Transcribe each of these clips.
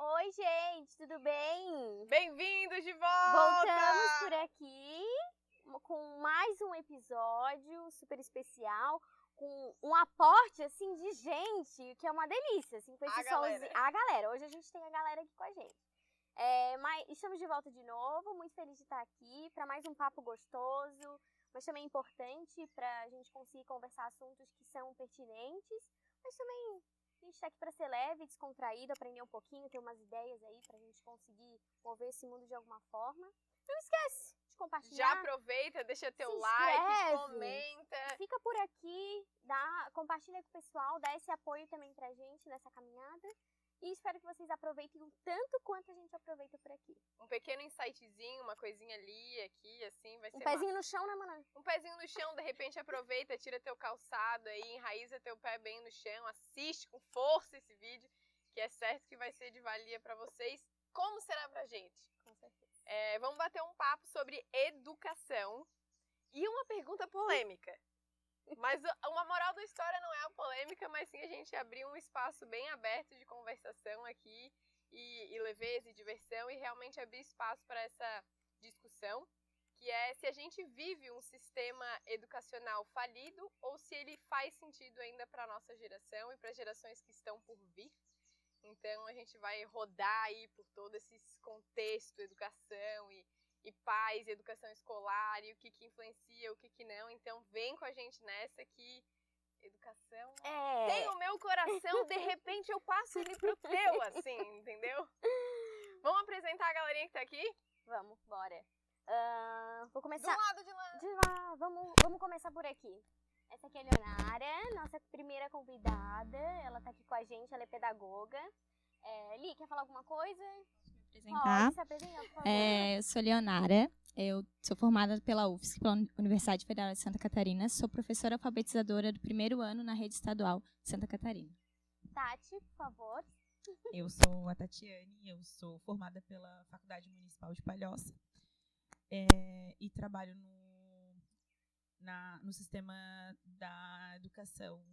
Oi, gente, tudo bem? Bem-vindos de volta! Voltamos por aqui com mais um episódio super especial, com um aporte, assim, de gente, que é uma delícia, assim, com esse solzinho. A galera, hoje a gente tem a galera aqui com a gente. Mas estamos de volta de novo, muito feliz de estar aqui para mais um papo gostoso, mas também importante para a gente conseguir conversar assuntos que são pertinentes, mas também a gente está aqui para ser leve, descontraído, aprender um pouquinho, ter umas ideias aí para a gente conseguir mover esse mundo de alguma forma. Não esquece de compartilhar. Já aproveita, deixa teu like, comenta. Fica por aqui, compartilha com o pessoal, dá esse apoio também pra gente nessa caminhada. E espero que vocês aproveitem o tanto quanto a gente aproveita por aqui. Um pequeno insightzinho, uma coisinha ali, aqui, assim, vai ser Um pezinho no chão, né, Manan? Um pezinho no chão, de repente aproveita, tira teu calçado aí, enraiza teu pé bem no chão, assiste com força esse vídeo, que é certo que vai ser de valia pra vocês, como será pra gente. Com certeza. Vamos bater um papo sobre educação e uma pergunta polêmica. Mas uma moral da história não é a polêmica, mas sim a gente abrir um espaço bem aberto de conversação aqui e leveza e diversão e realmente abrir espaço para essa discussão, que é se a gente vive um sistema educacional falido ou se ele faz sentido ainda para a nossa geração e para as gerações que estão por vir. Então a gente vai rodar aí por todo esse contexto, educação e pais, educação escolar, e o que influencia, o que não. Então vem com a gente nessa que educação tem o meu coração, de repente eu passo ele pro teu, assim, entendeu? Vamos apresentar a galerinha que tá aqui? Vamos, bora. Vou começar... Do lado de lá. De lá, vamos começar por aqui. Essa aqui é a Leonara, nossa primeira convidada. Ela tá aqui com a gente, ela é pedagoga. Li, quer falar alguma coisa? Apresentar. Pode se apresentar, por favor. Eu sou Leonara, eu sou formada pela UFSC, pela Universidade Federal de Santa Catarina, sou professora alfabetizadora do primeiro ano na rede estadual de Santa Catarina. Tati, por favor. Eu sou a Tatiane, eu sou formada pela Faculdade Municipal de Palhoça e trabalho no sistema da educação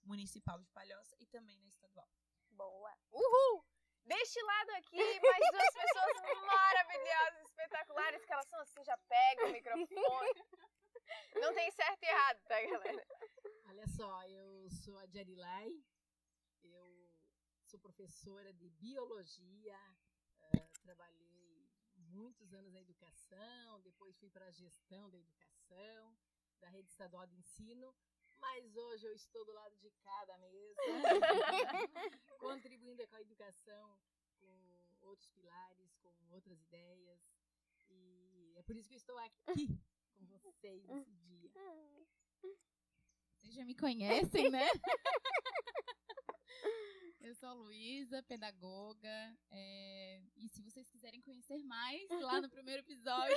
municipal de Palhoça e também na estadual. Boa. Uhul! Deste lado aqui, mais duas pessoas maravilhosas, espetaculares, que elas são assim, já pegam o microfone. Não tem certo e errado, tá, galera? Olha só, eu sou a Jarilai, eu sou professora de biologia, trabalhei muitos anos na educação, depois fui para a gestão da educação, da rede estadual de ensino, mas hoje eu estou do lado de cá da mesa, contribuindo com a educação, com outros pilares, com outras ideias, e é por isso que eu estou aqui com vocês nesse dia. Vocês já me conhecem, né? Eu sou a Luísa, pedagoga, e se vocês quiserem conhecer mais, lá no primeiro episódio...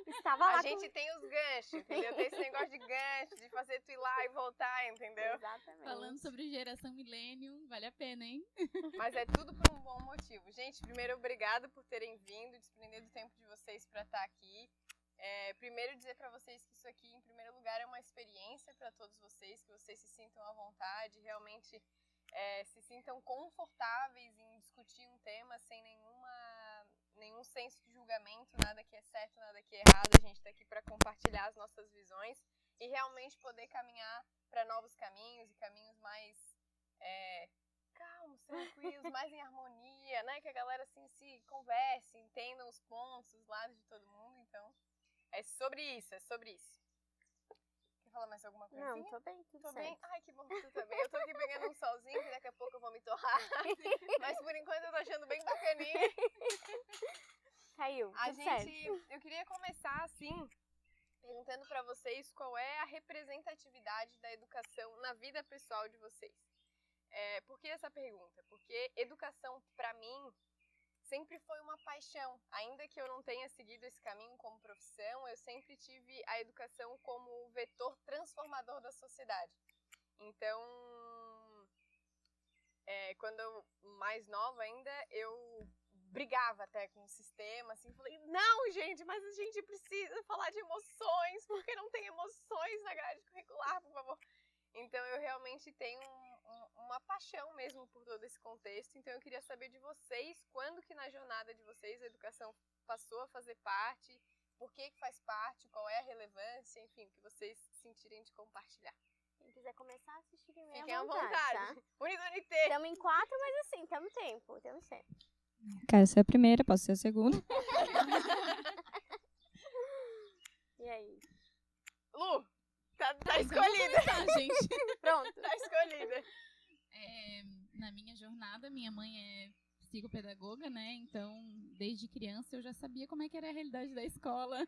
Estava lá a gente tem os ganchos, entendeu? Tem esse negócio de gancho, de fazer tu ir lá e voltar, entendeu? Exatamente. Falando sobre geração milênio, vale a pena, hein? Mas é tudo por um bom motivo. Gente, primeiro, obrigada por terem vindo, desprender do tempo de vocês para estar aqui. Primeiro, dizer para vocês que isso aqui, em primeiro lugar, é uma experiência para todos vocês, que vocês se sintam à vontade, realmente se sintam confortáveis em discutir um tema sem nenhum senso de julgamento, nada que é certo, nada que é errado. A gente está aqui para compartilhar as nossas visões e realmente poder caminhar para novos caminhos e caminhos mais calmos, tranquilos, mais em harmonia, né? Que a galera assim se converse, entendam os pontos, os lados de todo mundo. Então, é sobre isso. Quer falar mais alguma coisinha? Não, tô bem, tudo Tô certo. bem? Ai, que bom que tu tá bem. Eu tô aqui pegando um solzinho, que daqui a pouco eu vou me torrar. Mas por enquanto eu tô achando bem bacaninha. Caiu, tudo certo. Eu queria começar assim, perguntando pra vocês qual é a representatividade da educação na vida pessoal de vocês. Por que essa pergunta? Porque educação, pra mim, sempre foi uma paixão. Ainda que eu não tenha seguido esse caminho como profissão, eu sempre tive a educação como vetor transformador da sociedade. Então, quando eu mais nova ainda, eu brigava até com o sistema, assim, falei, não, gente, mas a gente precisa falar de emoções, porque não tem emoções na grade curricular, por favor. Então eu realmente tenho uma paixão mesmo por todo esse contexto. Então eu queria saber de vocês, quando que na jornada de vocês a educação passou a fazer parte, por que faz parte, qual é a relevância, enfim, o que vocês sentirem de compartilhar. Quem quiser começar a assistir, Fiquem à vontade. Tá? Unidunité. Estamos em 4, mas assim, temos tempo. Quero ser a primeira, posso ser a segunda. E aí? Lu, tá Então, escolhida. vamos começar, gente. Pronto. Tá escolhida. Na minha jornada, minha mãe é psicopedagoga, né? Então, desde criança eu já sabia como é que era a realidade da escola,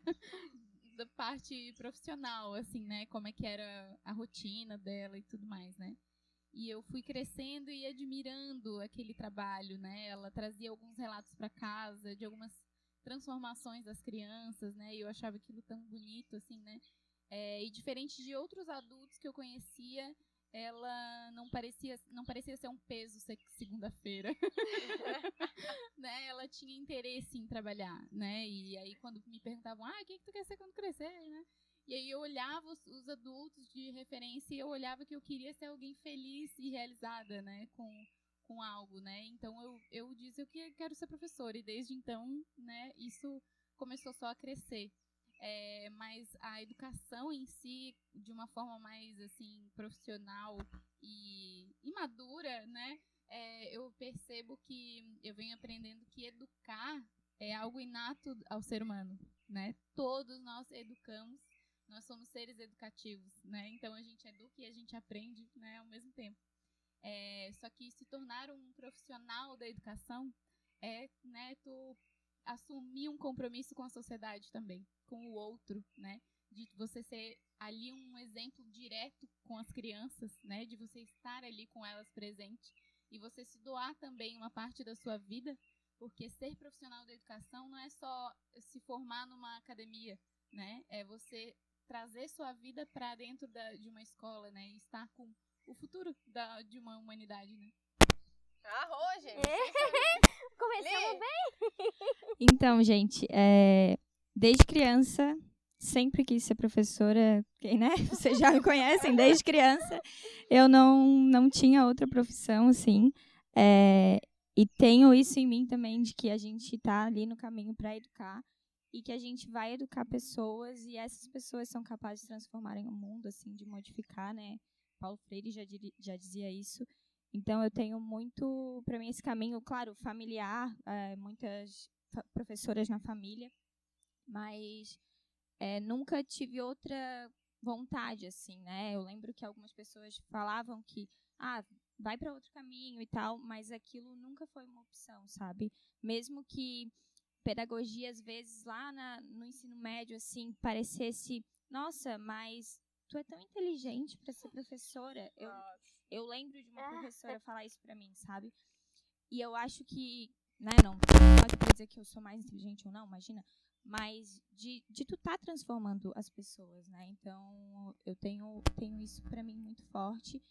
da parte profissional, assim, né? Como é que era a rotina dela e tudo mais, né? E eu fui crescendo e admirando aquele trabalho, né? Ela trazia alguns relatos para casa de algumas transformações das crianças, né? E eu achava aquilo tão bonito, assim, né? E diferente de outros adultos que eu conhecia, ela não parecia ser um peso segunda-feira. Né? Ela tinha interesse em trabalhar, né? E aí quando me perguntavam, o que tu quer ser quando crescer, né? E aí eu olhava os adultos de referência e eu olhava que eu queria ser alguém feliz e realizada, né? Com algo, né? Então eu disse que quero ser professora e desde então, né? Isso começou só a crescer. Mas a educação em si, de uma forma mais assim profissional e madura, né? Eu percebo que eu venho aprendendo que educar é algo inato ao ser humano, né? Todos nós educamos, nós somos seres educativos, né? Então a gente educa e a gente aprende, né? Ao mesmo tempo. Só que se tornar um profissional da educação né? Tu assumir um compromisso com a sociedade também, com o outro, né? De você ser ali um exemplo direto com as crianças, né? De você estar ali com elas presente e você se doar também uma parte da sua vida, porque ser profissional da educação não é só se formar numa academia, né? É você trazer sua vida para dentro de uma escola, né? E estar com o futuro de uma humanidade, né? Arrou, gente. Começamos bem. Então, gente, desde criança, sempre quis ser professora, né? Vocês já me conhecem, desde criança. Eu não tinha outra profissão, assim. E tenho isso em mim também, de que a gente está ali no caminho para educar e que a gente vai educar pessoas e essas pessoas são capazes de transformarem o mundo, assim, de modificar, né? Paulo Freire já dizia isso. Então, eu tenho muito, para mim, esse caminho, claro, familiar, muitas professoras na família, mas nunca tive outra vontade, assim, né? Eu lembro que algumas pessoas falavam que, vai para outro caminho e tal, mas aquilo nunca foi uma opção, sabe? Mesmo que pedagogia, às vezes, lá no ensino médio, assim, parecesse, nossa, mas tu é tão inteligente para ser professora. Eu lembro de uma professora falar isso para mim, sabe? E eu acho que, né, não pode dizer que eu sou mais inteligente ou não, imagina, mas de tu tá transformando as pessoas, né? Então, eu tenho isso para mim muito forte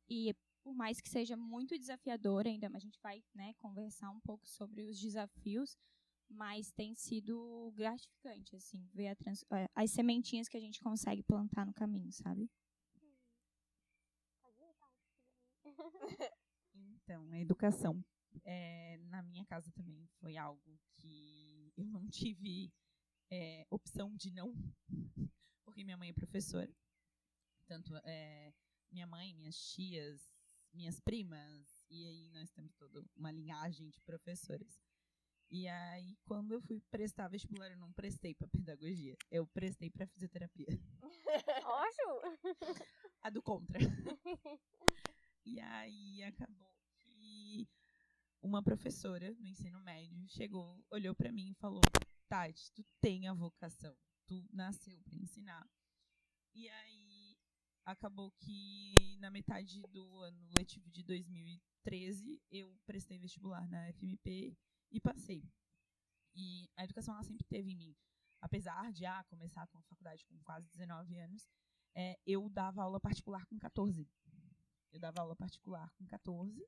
e por mais que seja muito desafiador ainda, mas a gente vai, né, conversar um pouco sobre os desafios, mas tem sido gratificante, assim, ver as sementinhas que a gente consegue plantar no caminho, sabe? Então, a educação. Na minha casa também foi algo que eu não tive opção de não, porque minha mãe é professora. Tanto minha mãe, minhas tias, minhas primas, e aí nós temos toda uma linhagem de professoras. E aí, quando eu fui prestar vestibular, eu não prestei para pedagogia, eu prestei para fisioterapia. Ótimo! A do contra. E aí, acabou que uma professora no ensino médio chegou, olhou para mim e falou: Tati, tu tem a vocação, tu nasceu para ensinar. E aí, acabou que na metade do ano letivo de 2013, eu prestei vestibular na FMP e passei. E a educação, ela sempre teve em mim. Apesar de começar com a faculdade com quase 19 anos, eu dava aula particular com 14. Eu dava aula particular com 14.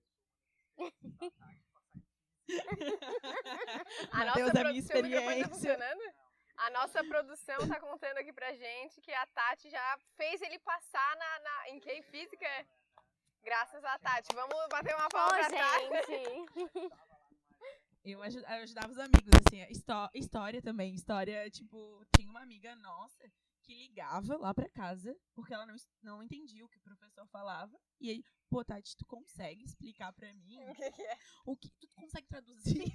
A nossa produção do microfone tá funcionando? A nossa produção tá contando aqui pra gente que a Tati já fez ele passar em que? Em física? Graças a Tati. Vamos bater uma palma pra Tati. Gente! Eu ajudava os amigos, assim, história também. História, tipo, tinha uma amiga nossa que ligava lá pra casa, porque ela não entendia o que o professor falava. E aí, pô, Tati, tu consegue explicar pra mim O que é? o que tu consegue traduzir?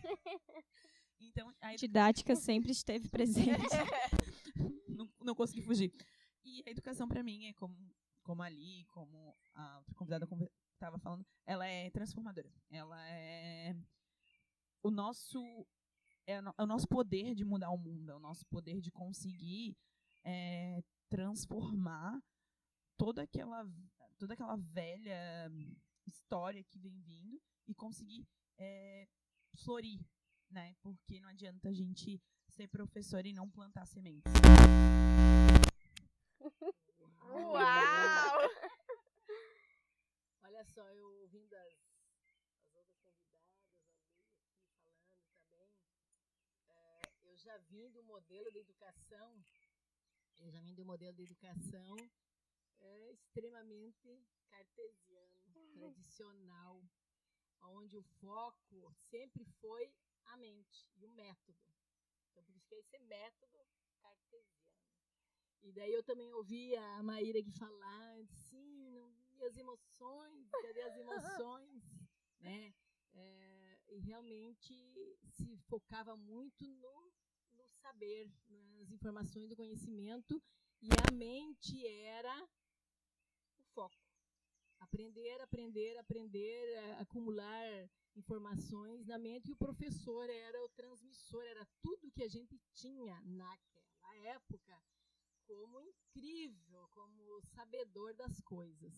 Então, a Didática sempre esteve presente. não consegui fugir. E a educação pra mim é como ali, como a outra convidada estava falando, ela é transformadora. Ela é o nosso poder de mudar o mundo, é o nosso poder de conseguir transformar toda aquela velha história que vem vindo e conseguir florir, né? Porque não adianta a gente ser professor e não plantar sementes. Uau! Olha só, eu ouvindo as outras convidadas ali aqui falando também, eu já vim do modelo de educação, extremamente cartesiano, tradicional, onde o foco sempre foi a mente e o método. Então, por isso que é esse método cartesiano. E daí eu também ouvi a Maíra aqui falar, sim, e as emoções, cadê as emoções? Né? E realmente se focava muito no saber, nas informações do conhecimento, e a mente era o foco. Aprender, acumular informações na mente, e o professor era o transmissor, era tudo que a gente tinha naquela época como incrível, como sabedor das coisas.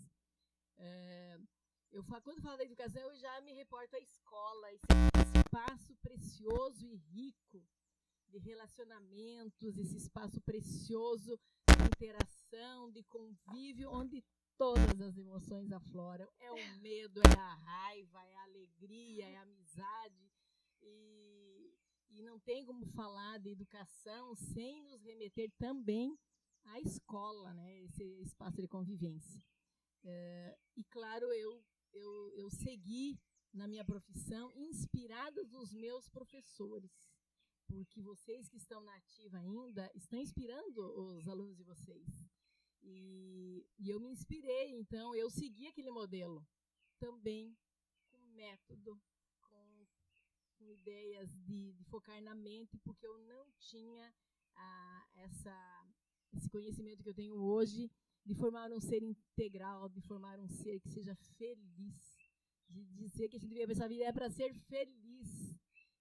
Quando eu falo da educação, eu já me reporto à escola, esse espaço precioso e rico de relacionamentos, esse espaço precioso de interação, de convívio, onde todas as emoções afloram. É o medo, é a raiva, é a alegria, é a amizade. E não tem como falar de educação sem nos remeter também à escola, né? Esse espaço de convivência. E, claro, eu segui na minha profissão inspirada nos meus professores, porque vocês que estão na ativa ainda estão inspirando os alunos de vocês. E eu me inspirei, então eu segui aquele modelo, também com método, com ideias de focar na mente, porque eu não tinha esse conhecimento que eu tenho hoje, de formar um ser integral, de formar um ser que seja feliz, de dizer que a gente devia pensar a vida é para ser feliz.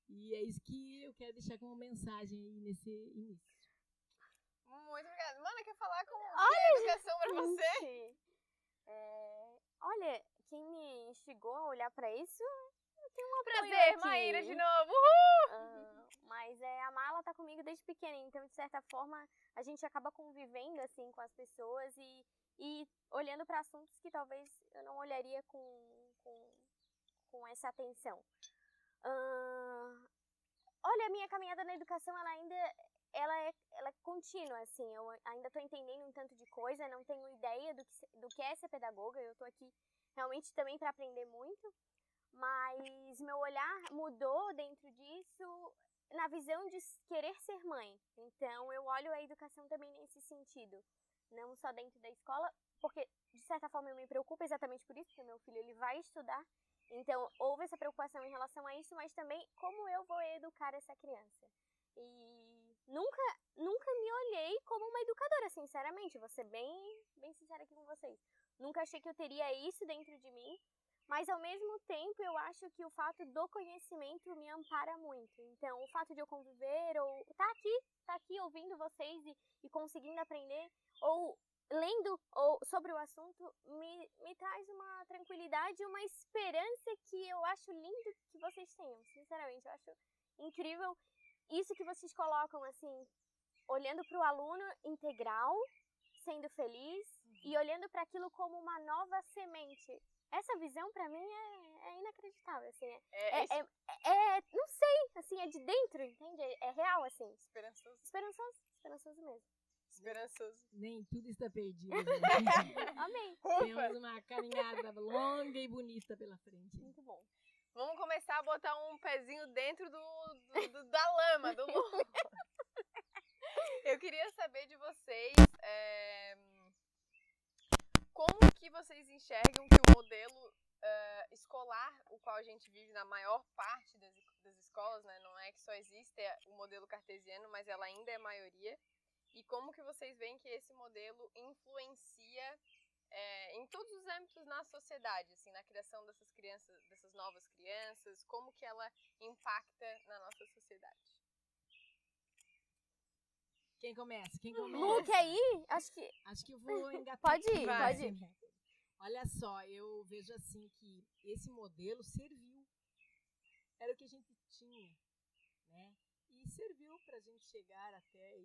E é isso que eu quero deixar como mensagem aí nesse início. Muito obrigada. Mana, quer falar como é educação pra você? Olha, quem me instigou a olhar pra isso, eu tenho um apoio Prazer, aqui. Maíra, de novo. Uhul! Mas a Má, ela tá comigo desde pequena, então, de certa forma, a gente acaba convivendo, assim, com as pessoas e olhando para assuntos que talvez eu não olharia com essa atenção. Olha, a minha caminhada na educação, ela é contínua, assim, eu ainda tô entendendo um tanto de coisa, não tenho ideia do que é ser pedagoga, eu tô aqui realmente também para aprender muito, mas meu olhar mudou dentro disso na visão de querer ser mãe. Então, eu olho a educação também nesse sentido, não só dentro da escola, porque, de certa forma, eu me preocupo exatamente por isso, porque meu filho ele vai estudar. Então, houve essa preocupação em relação a isso, mas também como eu vou educar essa criança. E nunca me olhei como uma educadora, sinceramente. Vou ser bem sincera aqui com vocês. Nunca achei que eu teria isso dentro de mim, mas ao mesmo tempo eu acho que o fato do conhecimento me ampara muito. Então, o fato de eu conviver, ou tá aqui ouvindo vocês e conseguindo aprender, ou lendo sobre o assunto, me traz uma tranquilidade e uma esperança que eu acho lindo que vocês tenham. Sinceramente, eu acho incrível isso que vocês colocam, assim, olhando para o aluno integral, sendo feliz, e olhando para aquilo como uma nova semente. Essa visão para mim é inacreditável, assim. Não sei, assim, é de dentro, entende? É real, assim. Esperançoso mesmo. Esperançoso. Nem tudo está perdido, gente. Amém. Temos uma caminhada longa e bonita pela frente. Muito bom. Vamos começar a botar um pezinho dentro da lama, do lodo. Eu queria saber de vocês como que vocês enxergam que o modelo escolar, o qual a gente vive na maior parte das escolas, né? Não é que só existe o modelo cartesiano, mas ela ainda é a maioria. E como que vocês veem que esse modelo influencia em todos os âmbitos na sociedade, assim, na criação dessas crianças, dessas novas crianças, como que ela impacta na nossa sociedade? Quem começa? Lu, quer ir? Acho que eu vou engatar. Pode ir, aqui. pode ir. Olha só, eu vejo assim que esse modelo serviu. Era o que a gente tinha, né? E serviu para a gente chegar até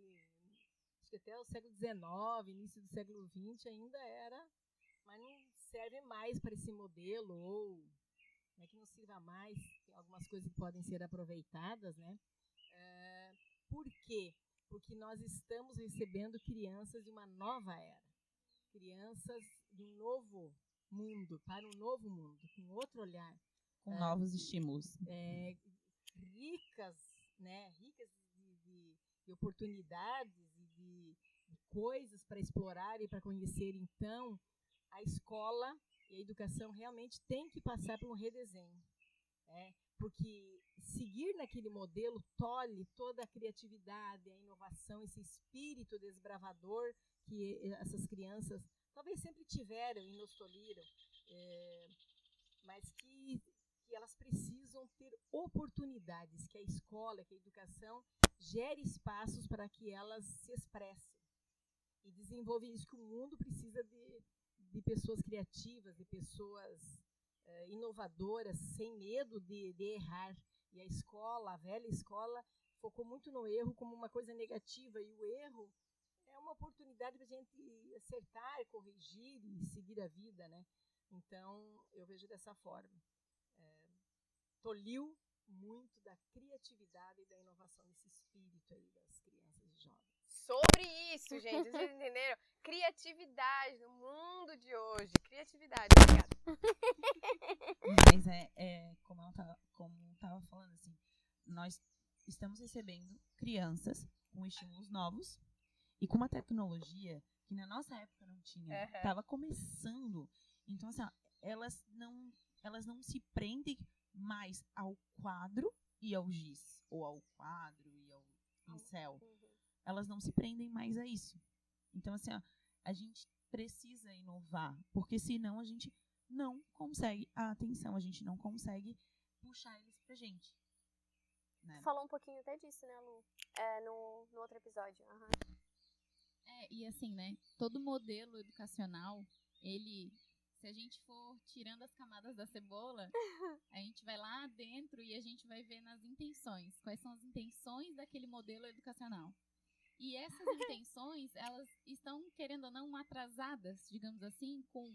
o século XIX, início do século XX ainda era, mas não serve mais para esse modelo, ou não é que não sirva mais, tem algumas coisas que podem ser aproveitadas, né? Por quê? Porque nós estamos recebendo crianças de uma nova era, crianças de um novo mundo, para um novo mundo, com outro olhar. Com novos estímulos. Ricas, né? Ricas de oportunidades e de coisas para explorar e para conhecer. Então, a escola e a educação realmente tem que passar por um redesenho, né? Porque seguir naquele modelo tolhe toda a criatividade, a inovação, esse espírito desbravador que essas crianças talvez sempre tiveram e nos tolhiram, mas que elas precisam ter oportunidades, que a escola, que a educação gere espaços para que elas se expressem e desenvolvem isso, que o mundo precisa de pessoas criativas, de pessoas inovadoras, sem medo de errar. E a escola, a velha escola, focou muito no erro como uma coisa negativa, e o erro é uma oportunidade para a gente acertar, corrigir e seguir a vida, né? Então, eu vejo dessa forma. Tolhiu muito da criatividade e da inovação desse espírito aí das crianças e jovens. Sobre isso, gente, vocês entenderam? Criatividade no mundo de hoje. Criatividade, obrigada. Mas como eu tava falando, assim, nós estamos recebendo crianças com estímulos novos e com uma tecnologia que na nossa época não tinha. Tava começando. Então, assim, elas não se prendem mais ao quadro e ao giz, ou ao quadro e ao pincel. Elas não se prendem mais a isso. Então, assim, a gente precisa inovar, porque senão a gente não consegue a atenção, a gente não consegue puxar eles pra gente. Né? Falou um pouquinho até disso, né, Lu? No outro episódio. E assim, né, todo modelo educacional, se a gente for tirando as camadas da cebola, a gente vai lá dentro e a gente vai ver nas intenções. Quais são as intenções daquele modelo educacional? E essas intenções, elas estão, querendo ou não, atrasadas, digamos assim, com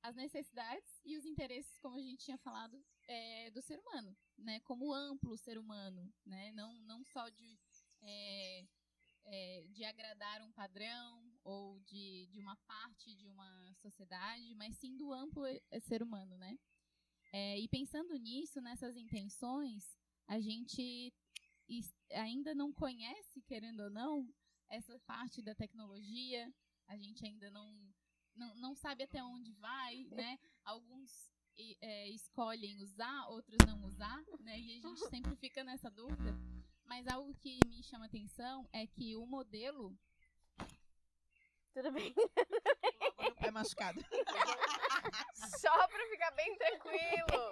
as necessidades e os interesses, como a gente tinha falado, do ser humano, né? Como amplo ser humano, né? Não só de agradar um padrão ou de uma parte de uma sociedade, mas sim do amplo ser humano, né? E pensando nisso, nessas intenções, a gente ainda não conhece, querendo ou não, essa parte da tecnologia, a gente ainda não sabe até onde vai, né? Alguns escolhem usar, outros não usar, né? E a gente sempre fica nessa dúvida. Mas algo que me chama atenção é que o modelo... Tudo bem. É machucado. Só pra ficar bem tranquilo.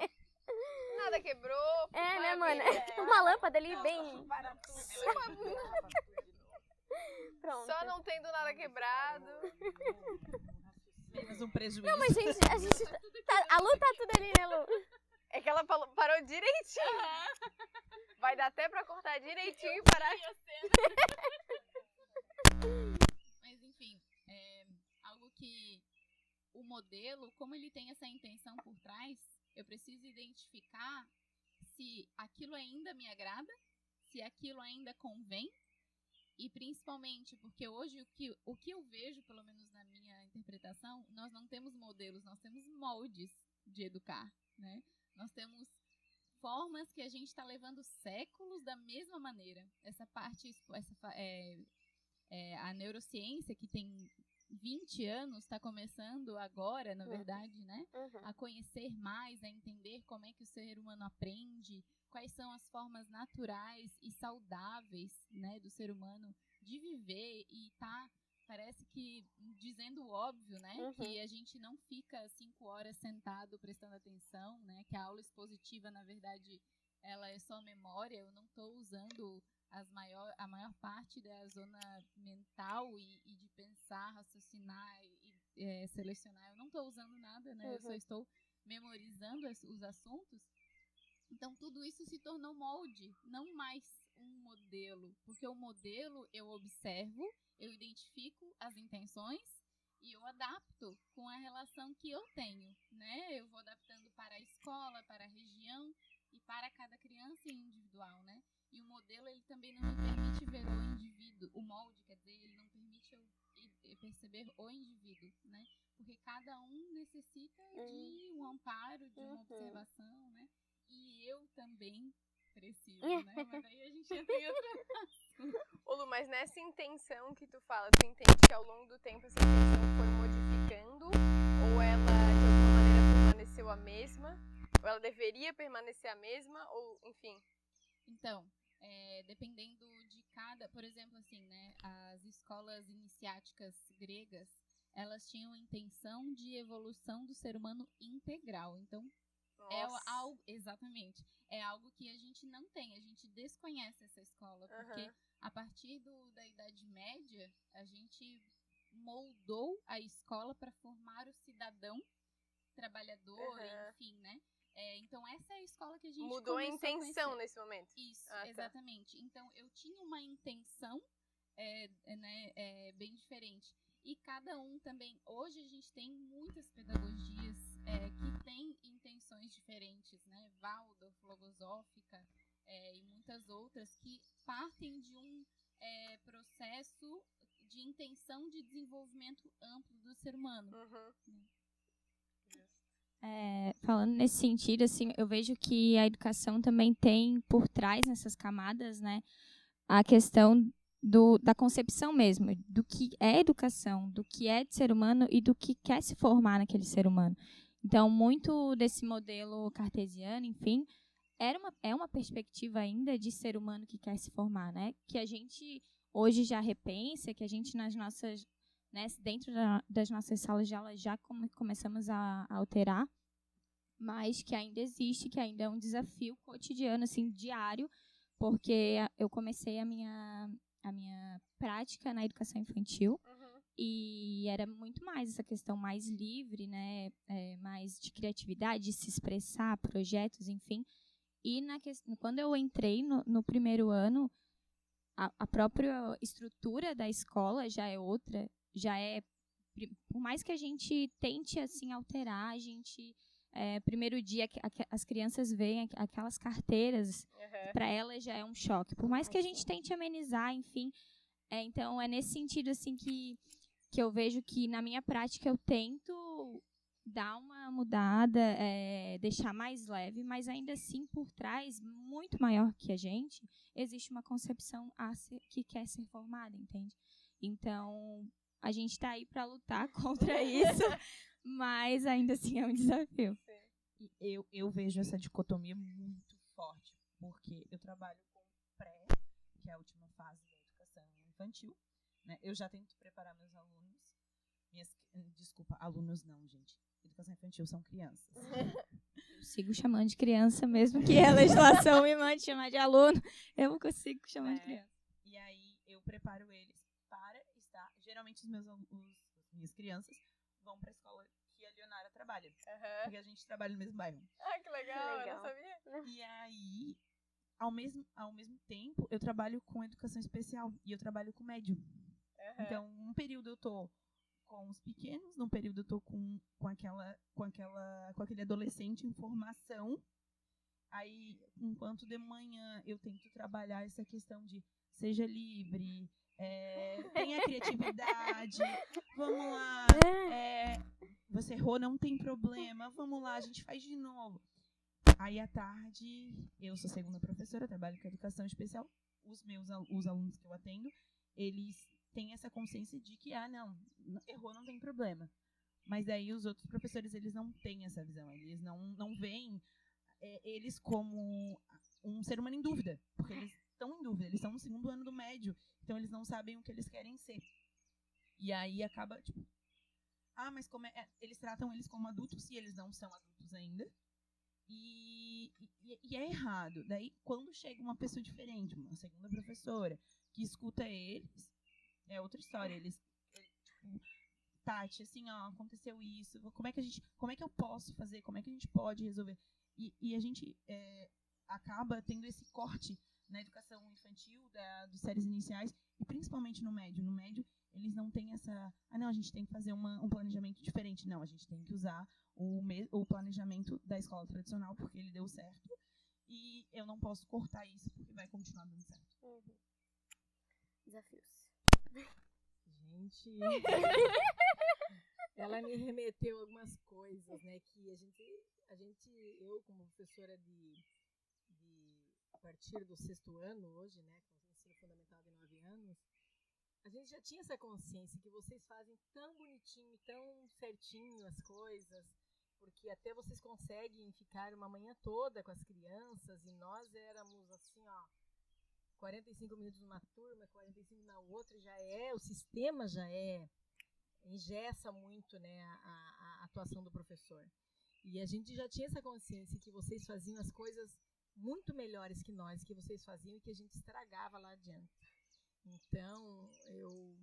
Nada quebrou. Né, mano? Uma lâmpada ali bem... Para tudo. Pronto. Só não tendo nada quebrado. Menos um prejuízo. Não, mas gente, a gente a Lu tá tudo ali, né, Lu? É que ela parou direitinho. Vai dar até pra cortar direitinho e parar. Mas enfim, algo que o modelo, como ele tem essa intenção por trás, eu preciso identificar se aquilo ainda me agrada, se aquilo ainda convém, e principalmente porque hoje o que eu vejo, pelo menos na minha interpretação, nós não temos modelos, nós temos moldes de educar, né? Nós temos formas que a gente está levando séculos da mesma maneira. Essa parte, a neurociência, que tem 20 anos, está começando agora, na verdade, né? A conhecer mais, a entender como é que o ser humano aprende, quais são as formas naturais e saudáveis, né, do ser humano de viver e parece que dizendo o óbvio, né, que a gente não fica 5 horas sentado prestando atenção, né, que a aula expositiva, na verdade, ela é só memória, eu não estou usando a maior parte da zona mental e de pensar, raciocinar e selecionar, eu não estou usando nada, né, eu só estou memorizando os assuntos. Então, tudo isso se tornou molde, não mais um modelo. Porque o modelo eu observo, eu identifico as intenções e eu adapto com a relação que eu tenho, né? Eu vou adaptando para a escola, para a região e para cada criança individual, né? E o modelo, ele também não me permite ver o indivíduo. O molde, quer dizer, ele não permite eu perceber o indivíduo, né? Porque cada um necessita de um amparo, de uma observação, né? E eu também preciso, né? Mas aí a gente entra em outro assunto. Ô Lu, mas nessa intenção que tu fala, tu entende que ao longo do tempo essa intenção foi modificando? Ou ela, de alguma maneira, permaneceu a mesma? Ou ela deveria permanecer a mesma? Ou, enfim... Então, dependendo de cada... Por exemplo, assim, né? As escolas iniciáticas gregas, elas tinham a intenção de evolução do ser humano integral. Então, algo, exatamente, é algo que a gente não tem, a gente desconhece essa escola, porque a partir da Idade Média, a gente moldou a escola para formar o cidadão trabalhador, enfim, né? Então, essa é a escola que a gente mudou a intenção a nesse momento. Isso, exatamente. Então, eu tinha uma intenção bem diferente. E cada um também, hoje a gente tem muitas pedagogias que têm intenções diferentes, né? Waldorf, logosófica e muitas outras que partem de um processo de intenção de desenvolvimento amplo do ser humano. Falando nesse sentido, assim, eu vejo que a educação também tem por trás, nessas camadas, né, a questão da concepção mesmo, do que é educação, do que é de ser humano e do que quer se formar naquele ser humano. Então, muito desse modelo cartesiano, enfim, é uma perspectiva ainda de ser humano que quer se formar, né? Que a gente hoje já repensa, que a gente nas nossas, né, dentro das nossas salas de aula já começamos a alterar, mas que ainda existe, que ainda é um desafio cotidiano, assim, diário, porque eu comecei a minha prática na educação infantil e era muito mais essa questão mais livre, né, mais de criatividade, de se expressar, projetos, enfim. E quando eu entrei no primeiro ano, a própria estrutura da escola já é outra, por mais que a gente tente assim alterar, a gente primeiro dia as crianças veem aquelas carteiras, para elas já é um choque. Por mais que a gente tente amenizar, enfim. Então, é nesse sentido assim que eu vejo que, na minha prática, eu tento dar uma mudada, deixar mais leve, mas ainda assim, por trás, muito maior que a gente, existe uma concepção que quer ser formada, entende? Então, a gente está aí para lutar contra isso, mas ainda assim é um desafio. Eu vejo essa dicotomia muito forte, porque eu trabalho com pré, que é a última fase da educação infantil, né? Eu já tento preparar meus alunos, alunos não, gente. Educação infantil são crianças. Eu sigo chamando de criança, mesmo que a legislação me mande chamar de aluno, eu consigo chamar de criança. E aí eu preparo eles para estar. Geralmente minhas crianças vão para a escola que a Leonara trabalha. Porque a gente trabalha no mesmo bairro. Ah, que legal, eu não sabia. E aí, ao mesmo tempo, eu trabalho com educação especial e eu trabalho com médio. Então, um período eu tô com os pequenos, num período eu tô com aquele adolescente em formação. Aí, enquanto de manhã eu tento trabalhar essa questão de seja livre, tenha criatividade, vamos lá, você errou, não tem problema, vamos lá, a gente faz de novo. Aí, à tarde, eu sou segunda professora, trabalho com educação especial. Os alunos que eu atendo, eles têm essa consciência de que, não, errou, não tem problema. Mas aí os outros professores, eles não têm essa visão, eles não veem eles como um ser humano em dúvida, porque eles estão em dúvida, eles estão no segundo ano do médio, então eles não sabem o que eles querem ser. E aí acaba, tipo, mas como eles tratam eles como adultos e eles não são adultos ainda. E é errado. Daí, quando chega uma pessoa diferente, uma segunda professora, que escuta eles, é outra história. Eles tipo, Tati, assim, aconteceu isso, como é que eu posso fazer, como é que a gente pode resolver? E a gente acaba tendo esse corte na educação infantil, das séries iniciais, e principalmente no médio. No médio, eles não têm essa... não, a gente tem que fazer um planejamento diferente. Não, a gente tem que usar o planejamento da escola tradicional, porque ele deu certo, e eu não posso cortar isso, porque vai continuar dando certo. Uhum. Desafios. Gente... Ela me remeteu a algumas coisas, né, que eu como professora a partir do 6º ano hoje, né, com o ensino fundamental de 9 anos, a gente já tinha essa consciência que vocês fazem tão bonitinho, tão certinho as coisas, porque até vocês conseguem ficar uma manhã toda com as crianças, e nós éramos assim, 45 minutos numa turma, 45 na outra, o sistema já engessa muito, né, a atuação do professor. E a gente já tinha essa consciência que vocês faziam as coisas muito melhores que nós, que vocês faziam e que a gente estragava lá adiante. Então, eu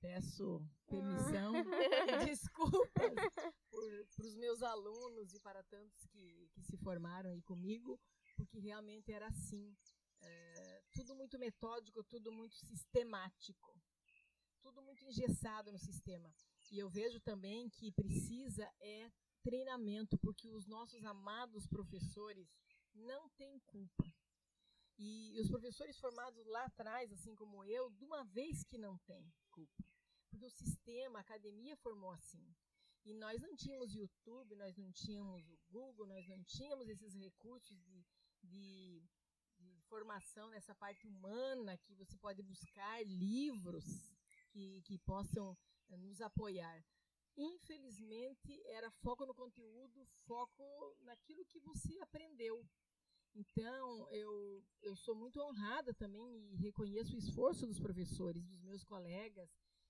peço permissão e desculpas para os meus alunos e para tantos que se formaram aí comigo, porque realmente era assim. Tudo muito metódico, tudo muito sistemático. Tudo muito engessado no sistema. E eu vejo também que precisa treinamento, porque os nossos amados professores não têm culpa. E os professores formados lá atrás, assim como eu, de uma vez que não tem culpa. Porque o sistema, a academia formou assim. E nós não tínhamos YouTube, nós não tínhamos o Google, nós não tínhamos esses recursos de formação nessa parte humana, que você pode buscar livros que possam nos apoiar. Infelizmente, era foco no conteúdo, foco naquilo que você aprendeu. Então, eu sou muito honrada também e reconheço o esforço dos professores, dos meus colegas,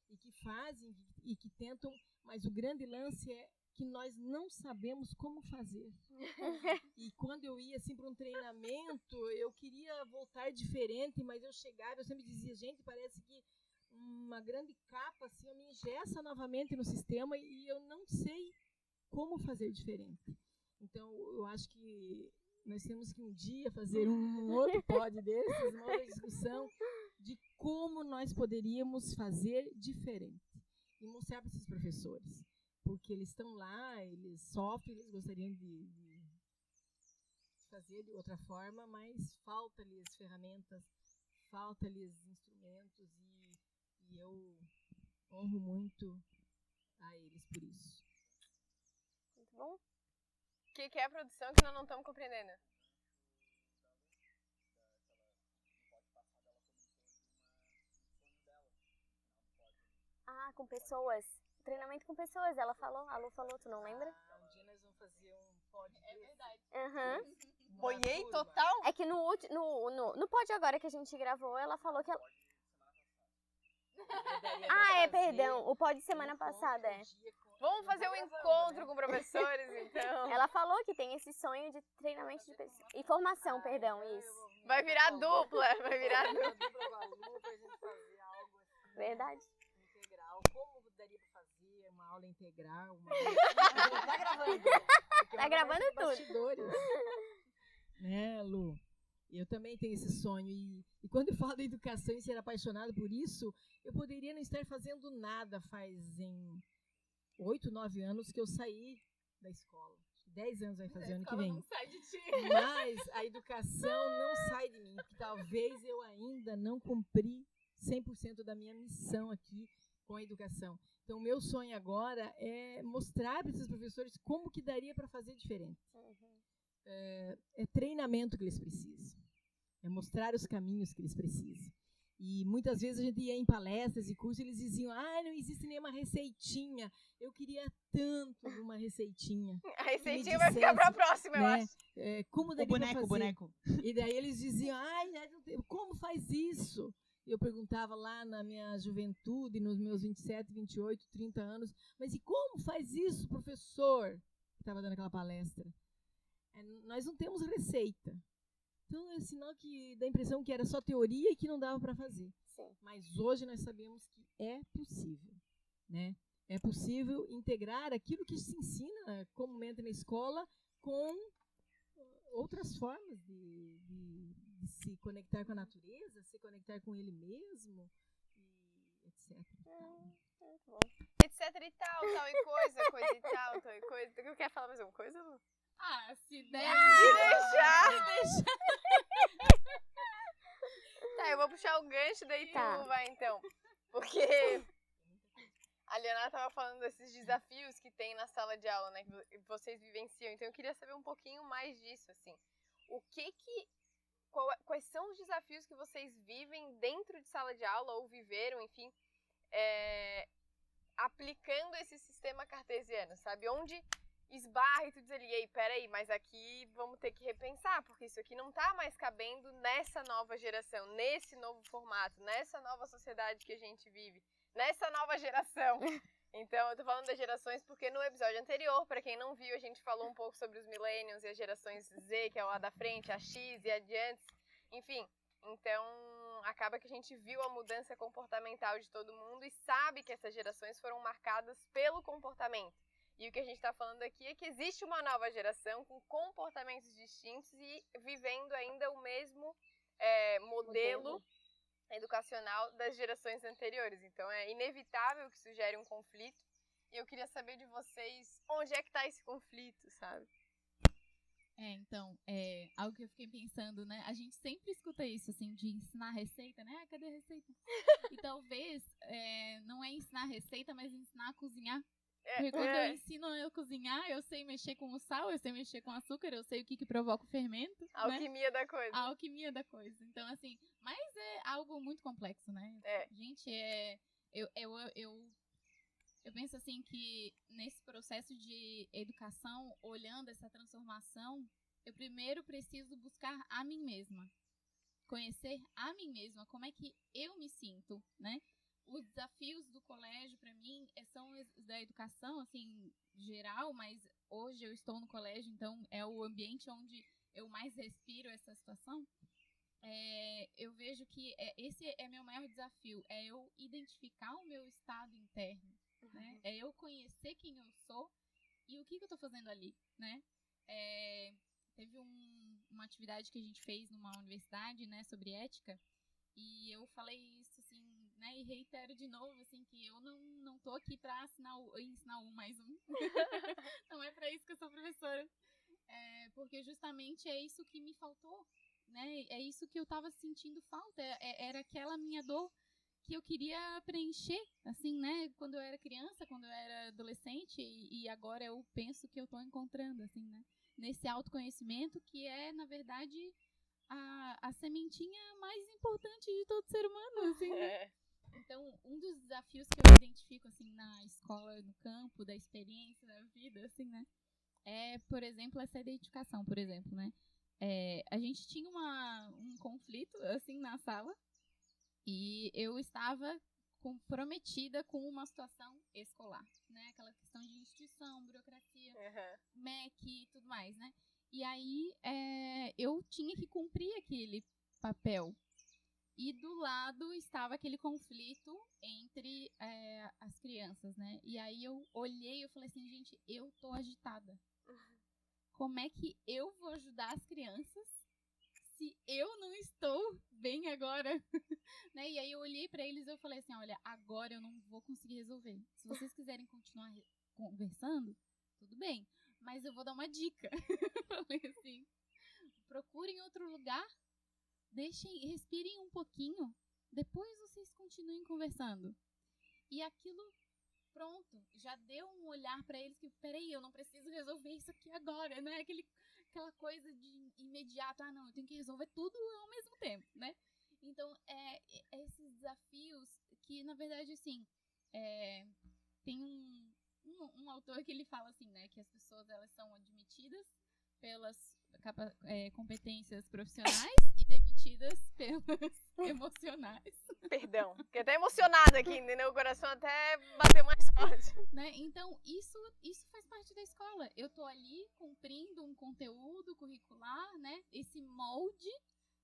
e que fazem e que tentam, mas o grande lance é que nós não sabemos como fazer. E quando eu ia assim, para um treinamento, eu queria voltar diferente, mas eu chegava, eu sempre dizia, gente, parece que uma grande capa assim, me engessa novamente no sistema e eu não sei como fazer diferente. Então, eu acho que nós temos que um dia fazer um outro pod desses, uma outra discussão de como nós poderíamos fazer diferente e mostrar para esses professores, porque eles estão lá, eles sofrem, eles gostariam de fazer de outra forma, mas falta-lhes ferramentas, falta-lhes instrumentos e eu honro muito a eles por isso. Muito bom. O que é a produção que nós não estamos compreendendo? Com pessoas. Treinamento com pessoas, ela falou, a Lu falou, tu não lembra? Um dia nós vamos fazer um pod. É verdade. Uhum. Boiei total? É que no pod agora que a gente gravou, ela falou que ela... Perdão, o pod de semana passada, Vamos fazer um encontro com professores, então. Ela falou que tem esse sonho de treinamento de pessoas. E formação, perdão, isso. Vai virar dupla, vai virar dupla. Dupla com a Lu pra gente fazer algo assim. Verdade. Integral. Como daria pra fazer uma aula integral? Tá gravando. Tá gravando tudo. Bastidores. Né, Lu? Eu também tenho esse sonho. E quando eu falo da educação e ser apaixonado por isso, eu poderia não estar fazendo nada fazem 8, 9 anos que eu saí da escola. 10 anos vai fazer ano que vem. Não sai de ti. Mas a educação não sai de mim, porque talvez eu ainda não cumpri 100% da minha missão aqui com a educação. Então, o meu sonho agora é mostrar para esses professores como que daria para fazer diferente. É treinamento que eles precisam. É mostrar os caminhos que eles precisam. E muitas vezes a gente ia em palestras e cursos e eles diziam, não existe nenhuma receitinha. Eu queria tanto uma receitinha. A receitinha vai ficar para a próxima, eu acho. Como daria para fazer? O boneco. E daí eles diziam, como faz isso? Eu perguntava lá na minha juventude, nos meus 27, 28, 30 anos, mas e como faz isso, professor? Que estava dando aquela palestra. Nós não temos receita. Então, é sinal que dá a impressão que era só teoria e que não dava para fazer. Sim. Mas hoje nós sabemos que é possível, né? É possível integrar aquilo que se ensina comumente na escola com outras formas de se conectar com a natureza, se conectar com ele mesmo, e etc. Muito bom. Etc e tal e coisa e tal e coisa. Tu quer falar mais alguma coisa, Lu? Se der. Se deixar. Tá, eu vou puxar o gancho, daí tu vai então. Porque a Leonardo tava falando desses desafios que tem na sala de aula, né? Que vocês vivenciam. Então eu queria saber um pouquinho mais disso, assim. Quais são os desafios que vocês vivem dentro de sala de aula, ou viveram, enfim, aplicando esse sistema cartesiano, sabe? Onde esbarra e tu diz ali, ei, peraí, mas aqui vamos ter que repensar, porque isso aqui não tá mais cabendo nessa nova geração, nesse novo formato, nessa nova sociedade que a gente vive, nessa nova geração. Então, eu tô falando das gerações porque no episódio anterior, pra quem não viu, a gente falou um pouco sobre os millennials e as gerações Z, que é o lá da frente, a X e adiante, enfim. Então, acaba que a gente viu a mudança comportamental de todo mundo e sabe que essas gerações foram marcadas pelo comportamento. E o que a gente está falando aqui é que existe uma nova geração com comportamentos distintos e vivendo ainda o mesmo modelo educacional das gerações anteriores. Então é inevitável que isso gere um conflito. E eu queria saber de vocês onde é que está esse conflito, sabe? Então, algo que eu fiquei pensando, né? A gente sempre escuta isso, assim, de ensinar receita, né? Cadê a receita? E talvez não é ensinar receita, mas ensinar a cozinhar. Porque quando eu ensino a cozinhar, eu sei mexer com o sal, eu sei mexer com o açúcar, eu sei o que provoca o fermento. A alquimia da coisa. A alquimia da coisa. Então, assim, mas é algo muito complexo, né? Gente, eu penso assim que nesse processo de educação, olhando essa transformação, eu primeiro preciso buscar a mim mesma. Conhecer a mim mesma, como é que eu me sinto, né? Os desafios do colégio, para mim, são da educação, assim, geral, mas hoje eu estou no colégio, então é o ambiente onde eu mais respiro essa situação. Eu vejo que esse é meu maior desafio, é eu identificar o meu estado interno, né? É eu conhecer quem eu sou e o que eu estou fazendo ali, né? Teve uma atividade que a gente fez numa universidade, né, sobre ética, e eu falei isso, assim, né, e reitero de novo, assim, que eu não tô aqui pra ensinar um mais um. Não é pra isso que eu sou professora. Porque justamente é isso que me faltou, né? É isso que eu tava sentindo falta. Era aquela minha dor que eu queria preencher, assim, né? Quando eu era criança, quando eu era adolescente, e agora eu penso que eu tô encontrando, assim, né? Nesse autoconhecimento que é, na verdade, a sementinha mais importante de todo ser humano, assim, né? Então, um dos desafios que eu identifico, assim, na escola, no campo, da experiência, da vida, assim, né? Por exemplo, essa identificação, por exemplo, né? A gente tinha um conflito, assim, na sala, e eu estava comprometida com uma situação escolar, né? Aquela questão de instituição, burocracia, MEC e tudo mais, né? E aí, eu tinha que cumprir aquele papel. E do lado estava aquele conflito entre as crianças, né? E aí eu olhei e falei assim, gente, eu tô agitada. Como é que eu vou ajudar as crianças se eu não estou bem agora, né? E aí eu olhei pra eles e eu falei assim, olha, agora eu não vou conseguir resolver. Se vocês quiserem continuar conversando, tudo bem, mas eu vou dar uma dica. Falei assim, procurem outro lugar, respirem um pouquinho, depois vocês continuem conversando. E aquilo, pronto, já deu um olhar pra eles que, peraí, eu não preciso resolver isso aqui agora, né? Aquela coisa de imediato, não, eu tenho que resolver tudo ao mesmo tempo, né? Então, esses desafios que, na verdade, assim, tem um autor que ele fala assim, né, que as pessoas, elas são admitidas pelas competências profissionais e demitidas pelas emocionais. Perdão, fiquei até emocionada aqui, entendeu? O coração até bateu mais forte. Né? Então, isso faz parte da escola. Eu tô ali cumprindo um conteúdo curricular, né? Esse molde,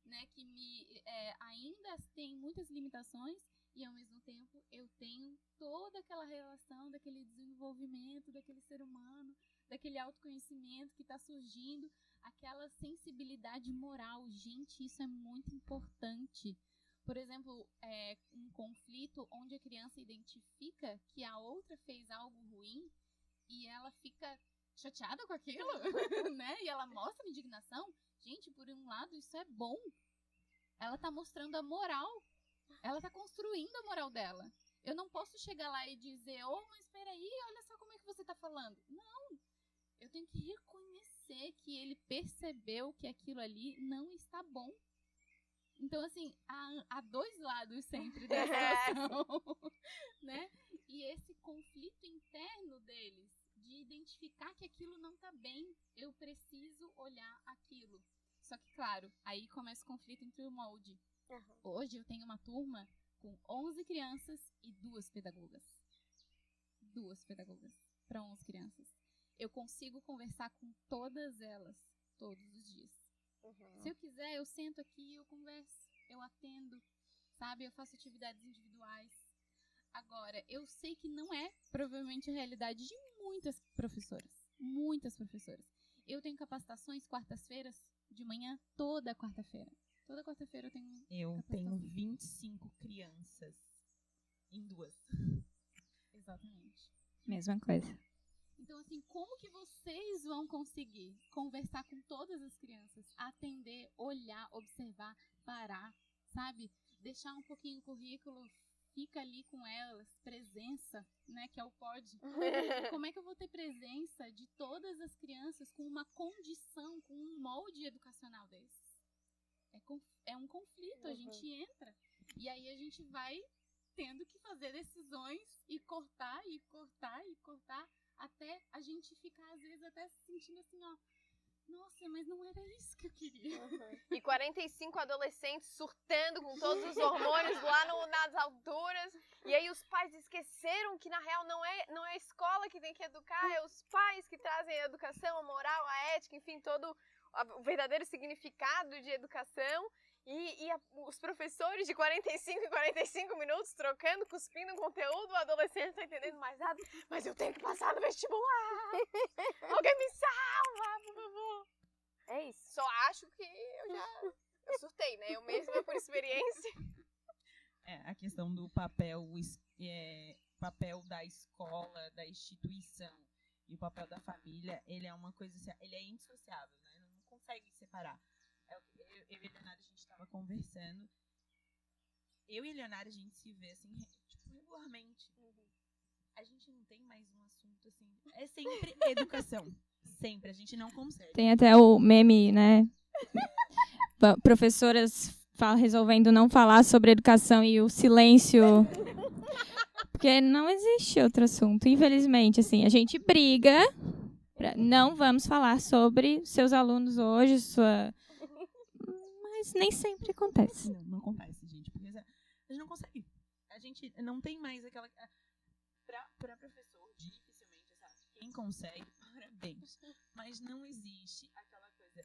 né, que ainda tem muitas limitações e, ao mesmo tempo, eu tenho toda aquela relação daquele desenvolvimento daquele ser humano, daquele autoconhecimento que está surgindo, aquela sensibilidade moral. Gente, isso é muito importante. Por exemplo, um conflito onde a criança identifica que a outra fez algo ruim e ela fica chateada com aquilo, né? E ela mostra indignação. Gente, por um lado, isso é bom. Ela tá mostrando a moral. Ela tá construindo a moral dela. Eu não posso chegar lá e dizer, mas peraí, olha só como é que você tá falando. Não. Eu tenho que reconhecer que ele percebeu que aquilo ali não está bom. Então, assim, há dois lados sempre da situação, né? E esse conflito interno deles, de identificar que aquilo não tá bem, eu preciso olhar aquilo. Só que, claro, aí começa o conflito entre o molde. Uhum. Hoje eu tenho uma turma com 11 crianças e 2 pedagogas. 2 pedagogas para 11 crianças. Eu consigo conversar com todas elas, todos os dias. Uhum. Se eu quiser, eu sento aqui, eu converso, eu atendo, sabe? Eu faço atividades individuais. Agora, eu sei que não é provavelmente a realidade de muitas professoras. Muitas professoras. Eu tenho capacitações quartas-feiras de manhã, toda quarta-feira. Toda quarta-feira eu tenho Eu tenho 25 crianças em 2. Exatamente. Mesma coisa. Então, assim, como que vocês vão conseguir conversar com todas as crianças, atender, olhar, observar, parar, sabe? Deixar um pouquinho o currículo, fica ali com elas, presença, né, que é o POD. Como é que eu vou ter presença de todas as crianças com uma condição, com um molde educacional desses? É um conflito, a gente entra e aí a gente vai tendo que fazer decisões e cortar, até a gente ficar, às vezes, até se sentindo assim, nossa, mas não era isso que eu queria. Uhum. E 45 adolescentes surtando com todos os hormônios lá nas alturas. E aí os pais esqueceram que, na real, não é a escola que tem que educar, é os pais que trazem a educação, a moral, a ética, enfim, todo o verdadeiro significado de educação. E os professores de 45 em 45 minutos trocando, cuspindo conteúdo, o adolescente não tá entendendo mais nada, mas eu tenho que passar no vestibular. Alguém me salva, por favor. É isso. Só acho que eu surtei, né? Eu mesma, por experiência. A questão do papel da escola, da instituição e o papel da família, ele é uma coisa, ele é indissociável, né? Não consegue separar. Eu e a Leonara, a gente estava conversando. Eu e a Leonara, a gente se vê, assim, regularmente. Uhum. A gente não tem mais um assunto, assim. É sempre educação. Sempre. A gente não consegue. Tem até o meme, né? Professoras resolvendo não falar sobre educação e o silêncio. Porque não existe outro assunto. Infelizmente, assim, a gente briga. Não vamos falar sobre seus alunos hoje, Mas nem sempre acontece. Não acontece, gente. Porque a gente não consegue. A gente não tem mais aquela... Pra professor, dificilmente, sabe? Quem consegue, parabéns. Mas não existe aquela coisa...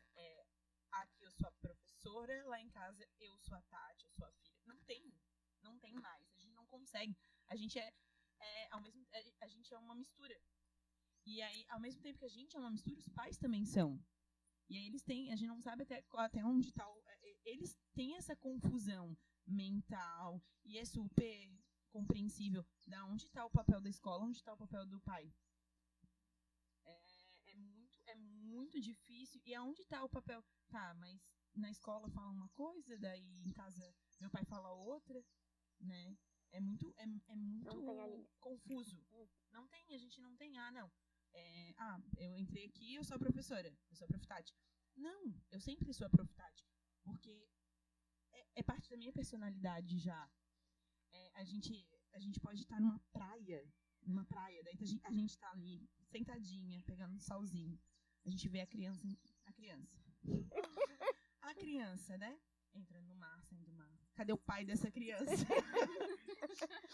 aqui eu sou a professora, lá em casa eu sou a Tati, eu sou a filha. Não tem mais. A gente não consegue. A gente a gente é uma mistura. E aí, ao mesmo tempo que a gente é uma mistura, os pais também são. E aí a gente não sabe até onde tá. Eles têm essa confusão mental e é super compreensível da onde está o papel da escola, onde está o papel do pai. É muito difícil. E aonde está o papel? Tá, mas na escola fala uma coisa, daí em casa meu pai fala outra, né? É muito confuso. Não tem, a gente não tem. Eu entrei aqui, eu sou a professora, eu sou a Prof. Tati. Não, eu sempre sou a Prof. Tati. Porque é parte da minha personalidade já. A gente pode estar numa praia, daí a gente tá ali, sentadinha, pegando um solzinho. A gente vê a criança. A criança, né? Entrando no mar, saindo do mar. Cadê o pai dessa criança?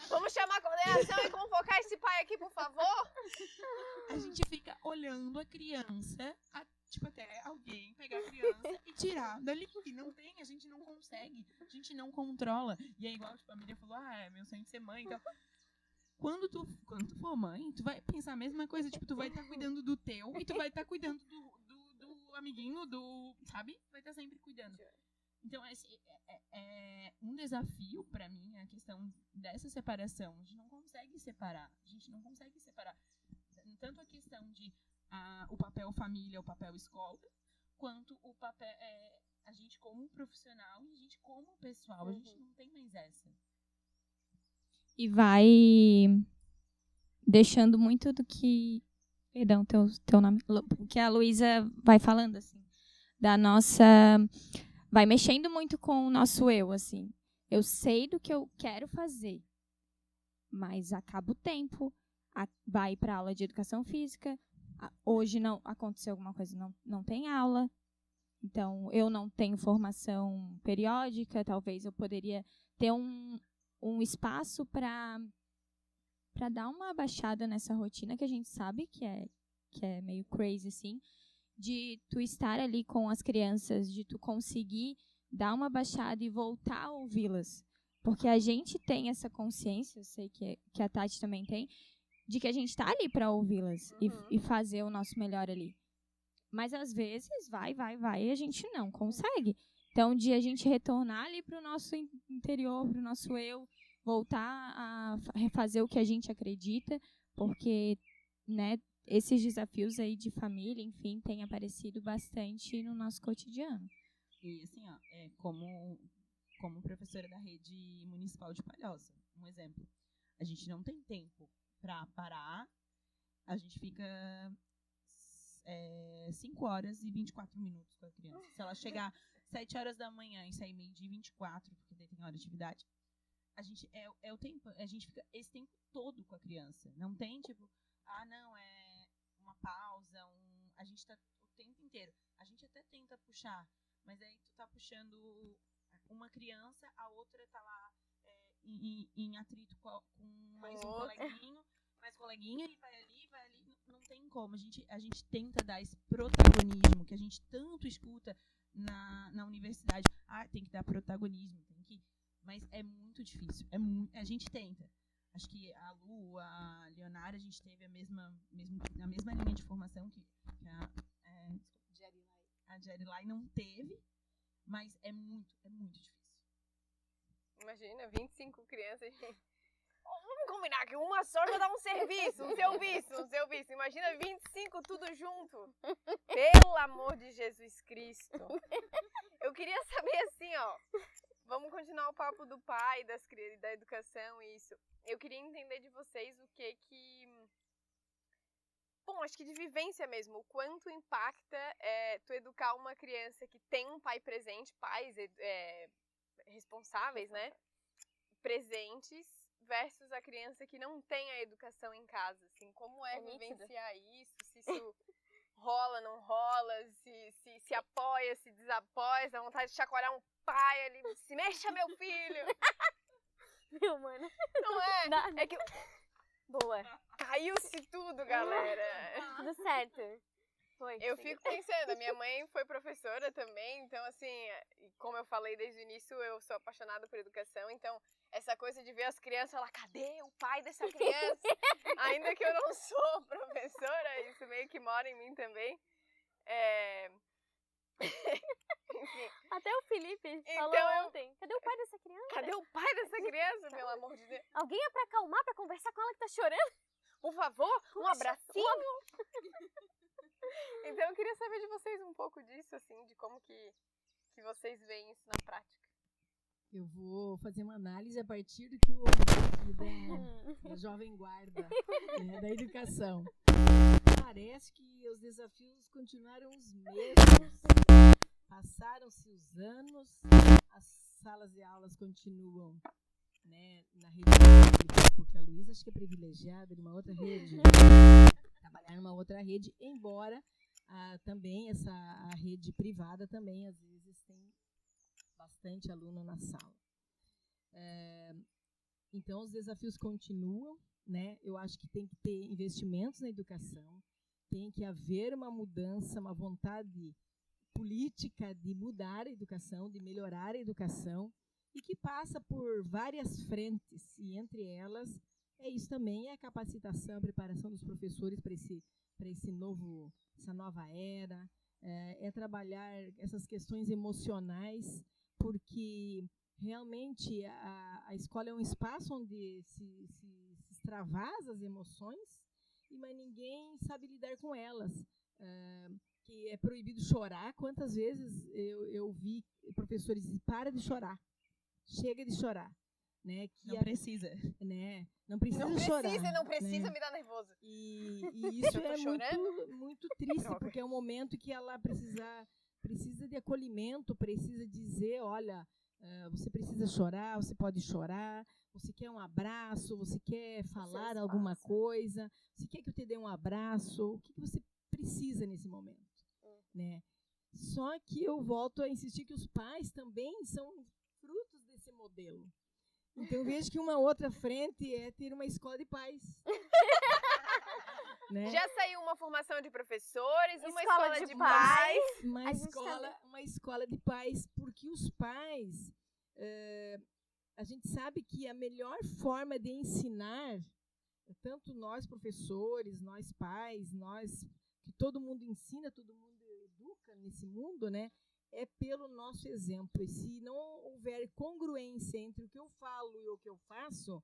Vamos chamar a coordenação e convocar esse pai aqui, por favor? A gente fica olhando a criança, até alguém pegar a criança e tirar dali. Não tem, a gente não consegue, a gente não controla. E é igual, a Miriam falou, meu sonho de ser mãe, então... Quando tu for mãe, tu vai pensar a mesma coisa, tu vai estar cuidando do teu e tu vai estar cuidando do amiguinho, sabe? Vai estar sempre cuidando. Então, é um desafio pra mim a questão dessa separação. A gente não consegue separar. Tanto a questão de o papel família, o papel escola, quanto o papel a gente como profissional e a gente como pessoal. A gente não tem mais essa. E vai deixando muito do que... Perdão, teu nome... Que a Luísa vai falando, assim. Da nossa... Vai mexendo muito com o nosso eu, assim. Eu sei do que eu quero fazer, mas acaba o tempo, vai para aula de educação física. Hoje não aconteceu alguma coisa, não tem aula. Então, eu não tenho formação periódica. Talvez eu poderia ter um espaço para dar uma baixada nessa rotina que a gente sabe que é meio crazy, assim, de tu estar ali com as crianças, de tu conseguir dar uma baixada e voltar a ouvi-las. Porque a gente tem essa consciência, eu sei que a Tati também tem, de que a gente está ali para ouvi-las e fazer o nosso melhor ali. Mas, às vezes, vai, e a gente não consegue. Então, de a gente retornar ali para o nosso interior, para o nosso eu, voltar a fazer o que a gente acredita, porque, né, esses desafios aí de família, enfim, têm aparecido bastante no nosso cotidiano. E, assim, como professora da rede municipal de Palhoça, um exemplo, a gente não tem tempo para parar, a gente fica 5 horas e 24 minutos com a criança. Se ela chegar 7 horas da manhã e sair meio-dia e 24, porque daí tem hora de atividade, a gente o tempo, a gente fica esse tempo todo com a criança. Não tem, não, é uma pausa, a gente tá o tempo inteiro. A gente até tenta puxar, mas aí tu tá puxando uma criança, a outra tá lá em atrito com mais um coleguinha, e vai ali, não tem como. A gente tenta dar esse protagonismo que a gente tanto escuta na universidade. Tem que dar protagonismo, mas é muito difícil. A gente tenta. Acho que a Lu, a Leonara, a gente teve a mesma linha de formação que a Jerilai não teve, mas é muito difícil. Imagina, 25 crianças, gente. Vamos combinar que uma só já dá um serviço, um serviço. Imagina 25 tudo junto. Pelo amor de Jesus Cristo. Eu queria saber assim, vamos continuar o papo do pai, da educação e isso. Eu queria entender de vocês o que... Bom, acho que de vivência mesmo. O quanto impacta tu educar uma criança que tem um pai presente, pais responsáveis, né? Presentes, versus a criança que não tem a educação em casa. Assim, como vivenciar isso? Se isso rola, não rola? Se apoia, se desapoia? Se dá vontade de chacoalhar um pai ali, se mexa, meu filho! Meu, mano. Não é? É que... Boa. Caiu-se tudo, galera. Tudo certo. Foi. Eu fico pensando, a minha mãe foi professora também, então assim, como eu falei desde o início, eu sou apaixonada por educação, então essa coisa de ver as crianças lá, cadê o pai dessa criança? Ainda que eu não sou professora, isso meio que mora em mim também. Enfim. Até o Felipe falou Então ontem. Cadê o pai dessa criança? Cadê o pai dessa criança, pelo amor de Deus? Alguém é pra acalmar, pra conversar com ela que tá chorando? Por favor, um abracinho. Então eu queria saber de vocês um pouco disso, assim, de como que vocês veem isso na prática. Eu vou fazer uma análise a partir do que eu ouvi aqui da Jovem Guarda, né, da educação. Parece que os desafios continuaram os mesmos. Passaram-se os anos, as salas de aulas continuam, né, na rede pública, porque a Luísa acho que é privilegiada de uma outra rede, trabalhar numa outra rede, embora também a rede privada também às vezes tem bastante aluno na sala. Então os desafios continuam, né? Eu acho que tem que ter investimentos na educação, tem que haver uma mudança, uma vontade política de mudar a educação, de melhorar a educação, e que passa por várias frentes, e entre elas isso também, é a capacitação, a preparação dos professores para essa nova era, é trabalhar essas questões emocionais, porque realmente a escola é um espaço onde se extravasa as emoções, mas ninguém sabe lidar com elas. Que é proibido chorar. Quantas vezes eu vi professores dizer, para de chorar, chega de chorar. Né, que não precisa. Né, não precisa chorar. Não precisa, né? Me dá nervoso. E isso é muito triste, porque é um momento que ela precisa de acolhimento, precisa dizer, olha, você precisa chorar, você pode chorar, você quer um abraço, você quer falar alguma coisa, você quer que eu te dê um abraço, o que você precisa nesse momento, né? Só que eu volto a insistir que os pais também são frutos desse modelo. Então eu vejo que uma outra frente é ter uma escola de pais. Né? Já saiu uma formação de professores, uma escola de pais. Uma escola de pais, porque os pais, a gente sabe que a melhor forma de ensinar, tanto nós professores, nós pais, que todo mundo ensina, todo mundo educa nesse mundo, né? É pelo nosso exemplo. E se não houver congruência entre o que eu falo e o que eu faço,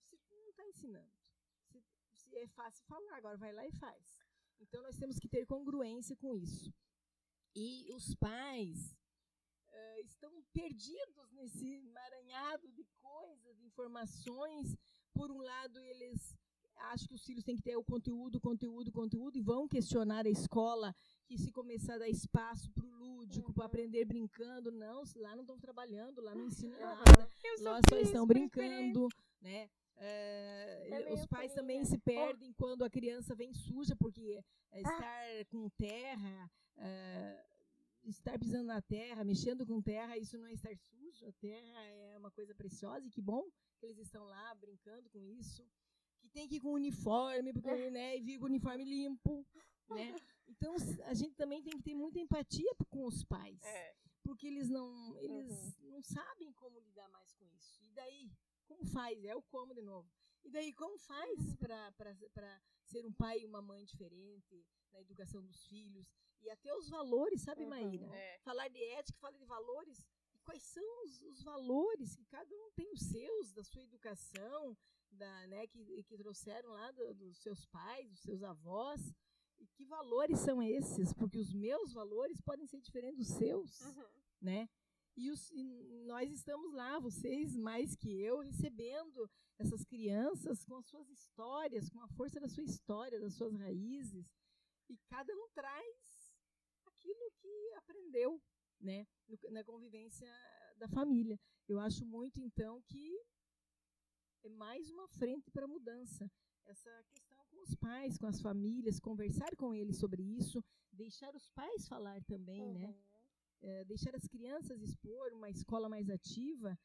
você não está ensinando. Se é fácil falar, agora vai lá e faz. Então, nós temos que ter congruência com isso. E os pais estão perdidos nesse emaranhado de coisas, de informações. Por um lado, eles acham que os filhos têm que ter o conteúdo, e vão questionar a escola, que se começar a dar espaço para o lúdico, para aprender brincando, não, lá não estão trabalhando, lá não ensinam nada, lá só estão brincando, né? Os pais também se perdem quando a criança vem suja, porque estar com terra, estar pisando na terra, mexendo com terra, isso não é estar sujo. A terra é uma coisa preciosa, e que bom que eles estão lá brincando com isso. Que tem que ir com uniforme, porque, né, e vir com o uniforme limpo, né? Então, a gente também tem que ter muita empatia com os pais, porque eles não sabem como lidar mais com isso. E daí, como faz? É o como de novo. E daí, como faz para ser um pai e uma mãe diferente na educação dos filhos? E até os valores, sabe, Maíra? Falar de ética, falar de valores. E quais são os valores que cada um tem os seus, da sua educação, né, que trouxeram lá dos seus pais, dos seus avós? E que valores são esses? Porque os meus valores podem ser diferentes dos seus, né? E nós estamos lá, vocês mais que eu, recebendo essas crianças com as suas histórias, com a força da sua história, das suas raízes. E cada um traz aquilo que aprendeu, né, na convivência da família. Eu acho muito, então, que é mais uma frente para a mudança. Essa questão com os pais, com as famílias, conversar com eles sobre isso, deixar os pais falar também, né? Deixar as crianças expor, uma escola mais ativa.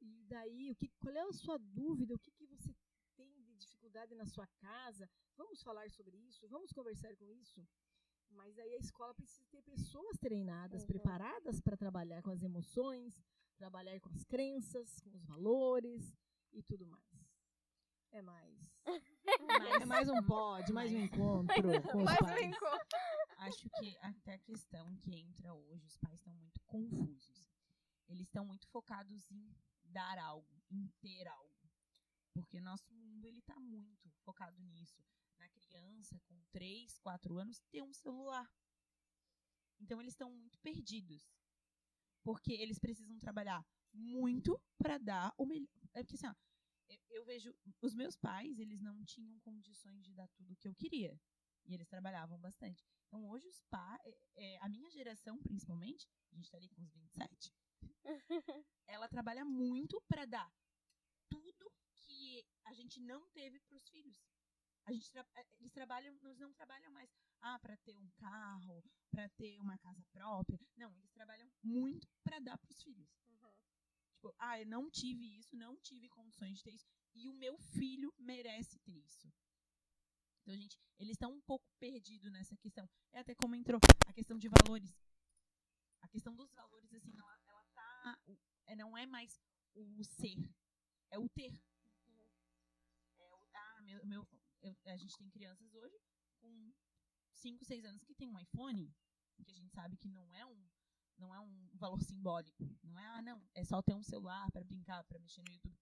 E daí, qual é a sua dúvida? O que você tem de dificuldade na sua casa? Vamos falar sobre isso? Vamos conversar com isso? Mas aí a escola precisa ter pessoas treinadas, preparadas para trabalhar com as emoções, trabalhar com as crenças, com os valores e tudo mais. É mais um pod, mais um encontro com os pais. acho que até a questão que entra hoje, os pais estão muito confusos. Eles estão muito focados em dar algo, em ter algo. Porque nosso mundo, ele tá muito focado nisso. Na criança, com 3, 4 anos, ter um celular. Então, eles estão muito perdidos. Porque eles precisam trabalhar muito para dar o melhor. É porque, assim, ó, eu vejo, os meus pais, eles não tinham condições de dar tudo o que eu queria. E eles trabalhavam bastante. Então, hoje, os pais, a minha geração, principalmente, a gente tá ali com os 27, ela trabalha muito para dar tudo que a gente não teve para os filhos. Eles não trabalham mais para ter um carro, para ter uma casa própria. Não, eles trabalham muito para dar para os filhos. Tipo, eu não tive isso, não tive condições de ter isso, e o meu filho merece ter isso. Então, gente, eles estão um pouco perdidos nessa questão. É até como entrou a questão de valores. A questão dos valores, assim, ela tá... não é mais o ser, é o ter. A gente tem crianças hoje com 5, 6 anos que tem um iPhone, que a gente sabe que não é um valor simbólico. Não é, não, é só ter um celular para brincar, para mexer no YouTube.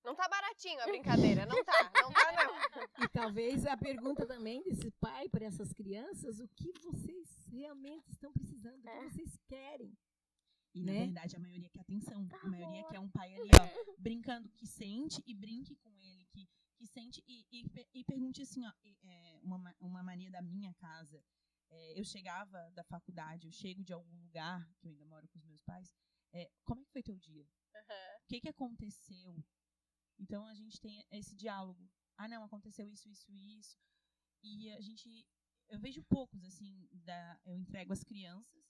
Não tá baratinho a brincadeira, não tá não. E talvez a pergunta também desse pai para essas crianças, o que vocês realmente estão precisando, o que vocês querem. E, né? Na verdade, a maioria quer atenção. A maioria quer um pai ali, brincando, que sente e brinque com ele, que sente e pergunte assim, uma mania da minha casa. Eu chegava da faculdade, eu chego de algum lugar, que eu ainda moro com os meus pais, como é que foi teu dia? O que aconteceu? Então, a gente tem esse diálogo. Não, aconteceu isso. E eu vejo poucos, assim, eu entrego as crianças,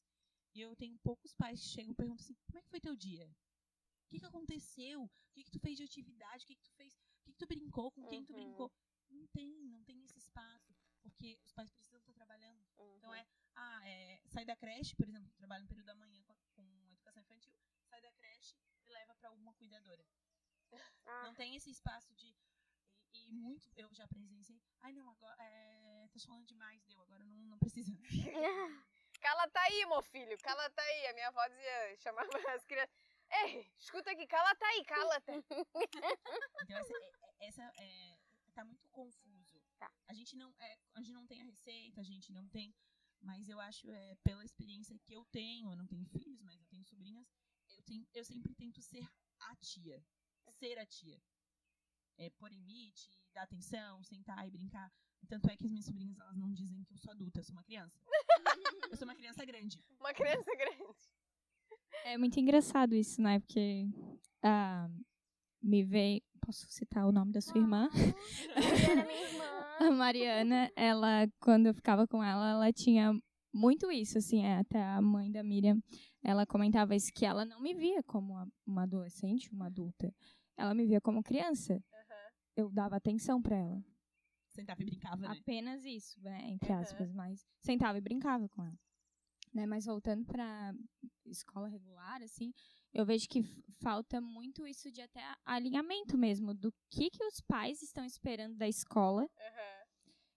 e eu tenho poucos pais que chegam e perguntam assim, como é que foi teu dia? O que aconteceu? O que tu fez de atividade? O que tu fez? O que tu brincou? Com quem tu brincou? Não tem esse espaço, porque os pais precisam estar trabalhando. Então, sai da creche, por exemplo, trabalho no período da manhã com educação infantil, sai da creche e leva para alguma cuidadora. Não tem esse espaço de... E muito, eu já presenciei. Não, agora tá falando demais, agora não precisa. Cala tá aí, meu filho, cala tá aí. A minha avó dizia, chamava as crianças, ei, escuta aqui, cala tá aí, cala-te. Então, essa tá muito confuso. Tá. A gente não tem a receita, a gente não tem... Mas eu acho, pela experiência que eu tenho, eu não tenho filhos, mas eu tenho sobrinhas, eu sempre tento ser a tia. Ser a tia. Pôr limite, dar atenção, sentar e brincar. Tanto é que as minhas sobrinhas, elas não dizem que eu sou adulta, eu sou uma criança. Eu sou uma criança grande. Uma criança grande. É muito engraçado isso, né? Porque me veio... Posso citar o nome da sua irmã? Mariana, minha irmã. A Mariana, ela, quando eu ficava com ela tinha muito isso, assim, até a mãe da Miriam, ela comentava isso, que ela não me via como uma adolescente, uma adulta. Ela me via como criança. Eu dava atenção pra ela. Sentava e brincava, né? Apenas isso, né, entre aspas, mas sentava e brincava com ela. Né, mas voltando pra escola regular, assim, eu vejo que falta muito isso de até alinhamento mesmo, do que os pais estão esperando da escola,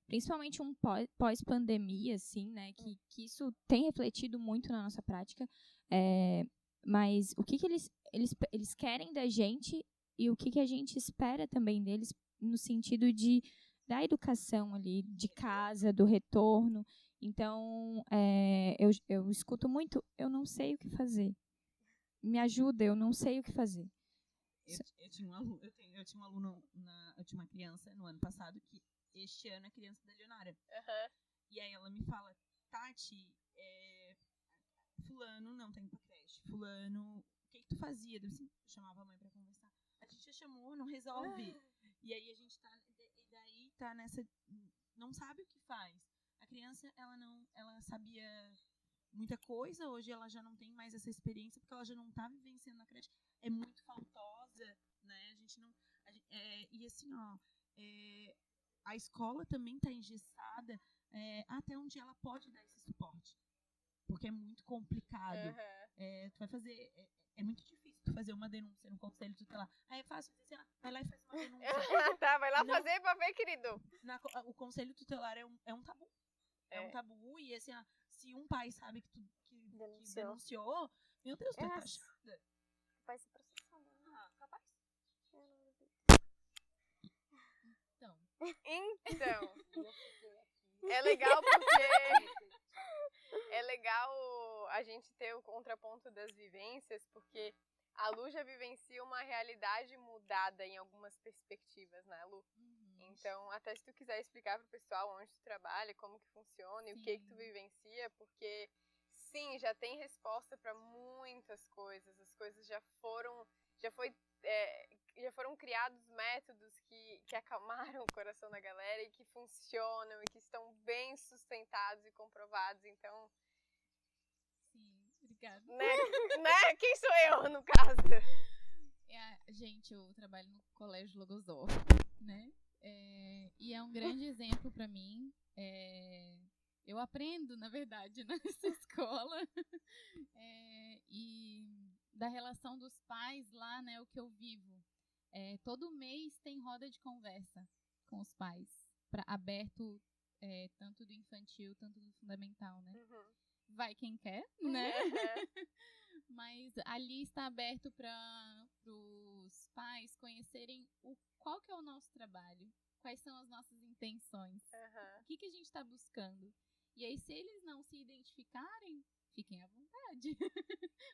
principalmente um pós-pandemia, assim, né, que isso tem refletido muito na nossa prática, mas o que eles querem da gente e o que a gente espera também deles no sentido da educação ali, de casa, do retorno. Então, eu escuto muito, eu não sei o que fazer. Me ajuda, eu não sei o que fazer. Eu tinha um aluno, eu tinha uma criança no ano passado que este ano é criança da Leonara. E aí ela me fala, Tati, fulano não tá indo pra creche. Fulano, o que tu fazia? Eu chamava a mãe pra conversar. A gente já chamou, não resolve. E aí a gente tá nessa, não sabe o que faz. A criança, ela sabia muita coisa, hoje ela já não tem mais essa experiência, porque ela já não tá vivenciando na creche. É muito faltosa, né? E assim, a escola também tá engessada até onde ela pode dar esse suporte. Porque é muito complicado. Tu vai fazer... É muito difícil tu fazer uma denúncia no conselho tutelar. É fácil dizer, vai lá e faz uma denúncia. Tá, vai lá fazer pra ver, querido. O conselho tutelar é um tabu. É um tabu. E assim, se um pai sabe que denunciou, meu Deus, tu é taxada. Vai ser processado. Capaz. Então, é legal porque é legal a gente ter o contraponto das vivências, porque a Lu já vivencia uma realidade mudada em algumas perspectivas, né, Lu? Então, até se tu quiser explicar pro pessoal onde tu trabalha, como que funciona e o que tu vivencia, porque sim, já tem resposta para muitas coisas. As coisas já foram criados métodos que acalmaram o coração da galera e que funcionam e que estão bem sustentados e comprovados. Então, sim, obrigada. Né? Quem sou eu, no caso? Gente, eu trabalho no Colégio Logosófico, né? E é um grande exemplo para mim. Eu aprendo, na verdade, nessa escola. E da relação dos pais lá, né? O que eu vivo. Todo mês tem roda de conversa com os pais. Aberto tanto do infantil, tanto do fundamental, né? Vai quem quer, né? Mas ali está aberto para os pais conhecerem qual que é o nosso trabalho, quais são as nossas intenções, o que a gente está buscando. E aí, se eles não se identificarem, fiquem à vontade.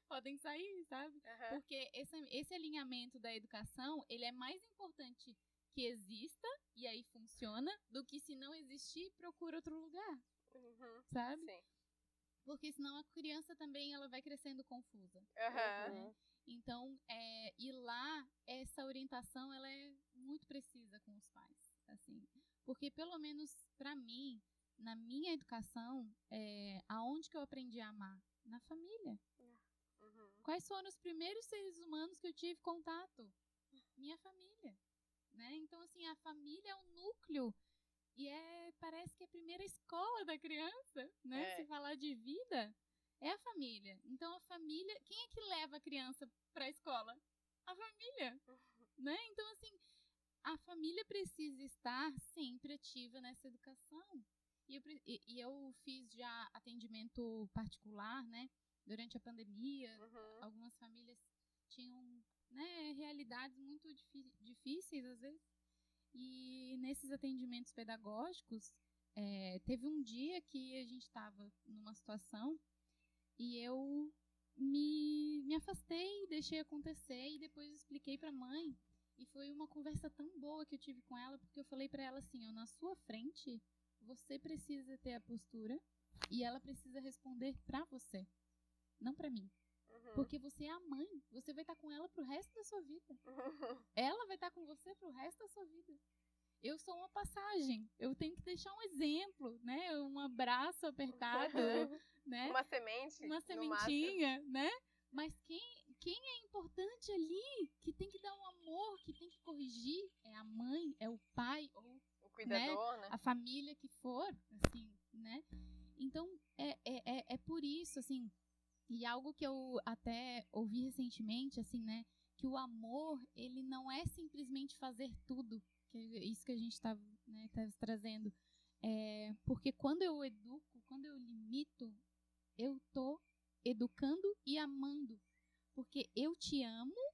Podem sair, sabe? Porque esse alinhamento da educação, ele é mais importante que exista, e aí funciona, do que se não existir, procura outro lugar. Sabe? Sim. Porque senão a criança também ela vai crescendo confusa. Né? Então, e lá, essa orientação ela é muito precisa com os pais. Assim, porque, pelo menos para mim, na minha educação, aonde que eu aprendi a amar? Na família. Quais foram os primeiros seres humanos que eu tive contato? Minha família. Né? Então, assim, a família é o núcleo. E parece que é a primeira escola da criança, né? Se falar de vida, é a família. Então, a família... Quem é que leva a criança para a escola? A família. Né? Então, assim, a família precisa estar sempre ativa nessa educação. E eu fiz já atendimento particular, né? Durante a pandemia. Algumas famílias tinham, né, realidades muito difíceis, às vezes. E nesses atendimentos pedagógicos, teve um dia que a gente estava numa situação e eu me afastei, deixei acontecer e depois expliquei para a mãe. E foi uma conversa tão boa que eu tive com ela, porque eu falei para ela assim, na sua frente, você precisa ter a postura e ela precisa responder para você, não para mim. Porque você é a mãe, você vai estar com ela pro resto da sua vida. Ela vai estar com você pro resto da sua vida. Eu sou uma passagem, eu tenho que deixar um exemplo, né? Um abraço apertado, né? Uma semente, uma sementinha, né? Mas quem é importante ali, que tem que dar um amor, que tem que corrigir, é a mãe, é o pai, ou o cuidador, né? A família que for, assim, né? Então, é por isso, assim. E algo que eu até ouvi recentemente, assim, né? Que o amor, ele não é simplesmente fazer tudo. Que é isso que a gente tá trazendo. Porque quando eu educo, quando eu limito, eu tô educando e amando. Porque eu te amo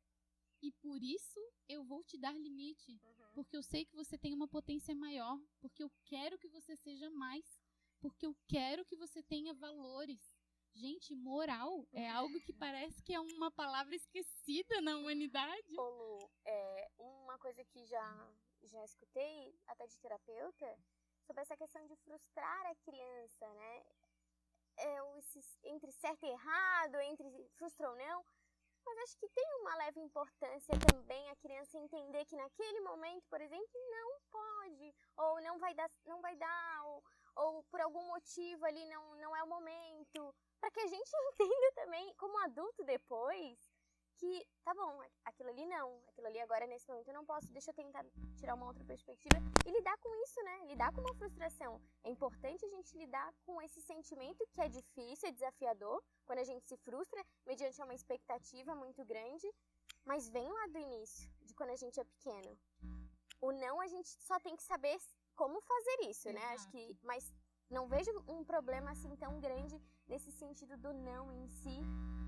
e por isso eu vou te dar limite. Porque eu sei que você tem uma potência maior. Porque eu quero que você seja mais. Porque eu quero que você tenha valores. Gente, moral é algo que parece que é uma palavra esquecida na humanidade. Ô Lu, uma coisa que já escutei, até de terapeuta, sobre essa questão de frustrar a criança, né? Entre certo e errado, entre frustra ou não, mas acho que tem uma leve importância também a criança entender que naquele momento, por exemplo, não pode, ou não vai dar, ou por algum motivo ali não é o momento. Para que a gente entenda também, como adulto depois, que, tá bom, aquilo ali não, aquilo ali agora nesse momento eu não posso, deixa eu tentar tirar uma outra perspectiva e lidar com isso, né? Lidar com uma frustração. É importante a gente lidar com esse sentimento que é difícil, é desafiador, quando a gente se frustra, mediante uma expectativa muito grande, mas vem lá do início, de quando a gente é pequeno. O não, a gente só tem que saber como fazer isso, né? Acho que, mas não vejo um problema assim tão grande nesse sentido do não em si,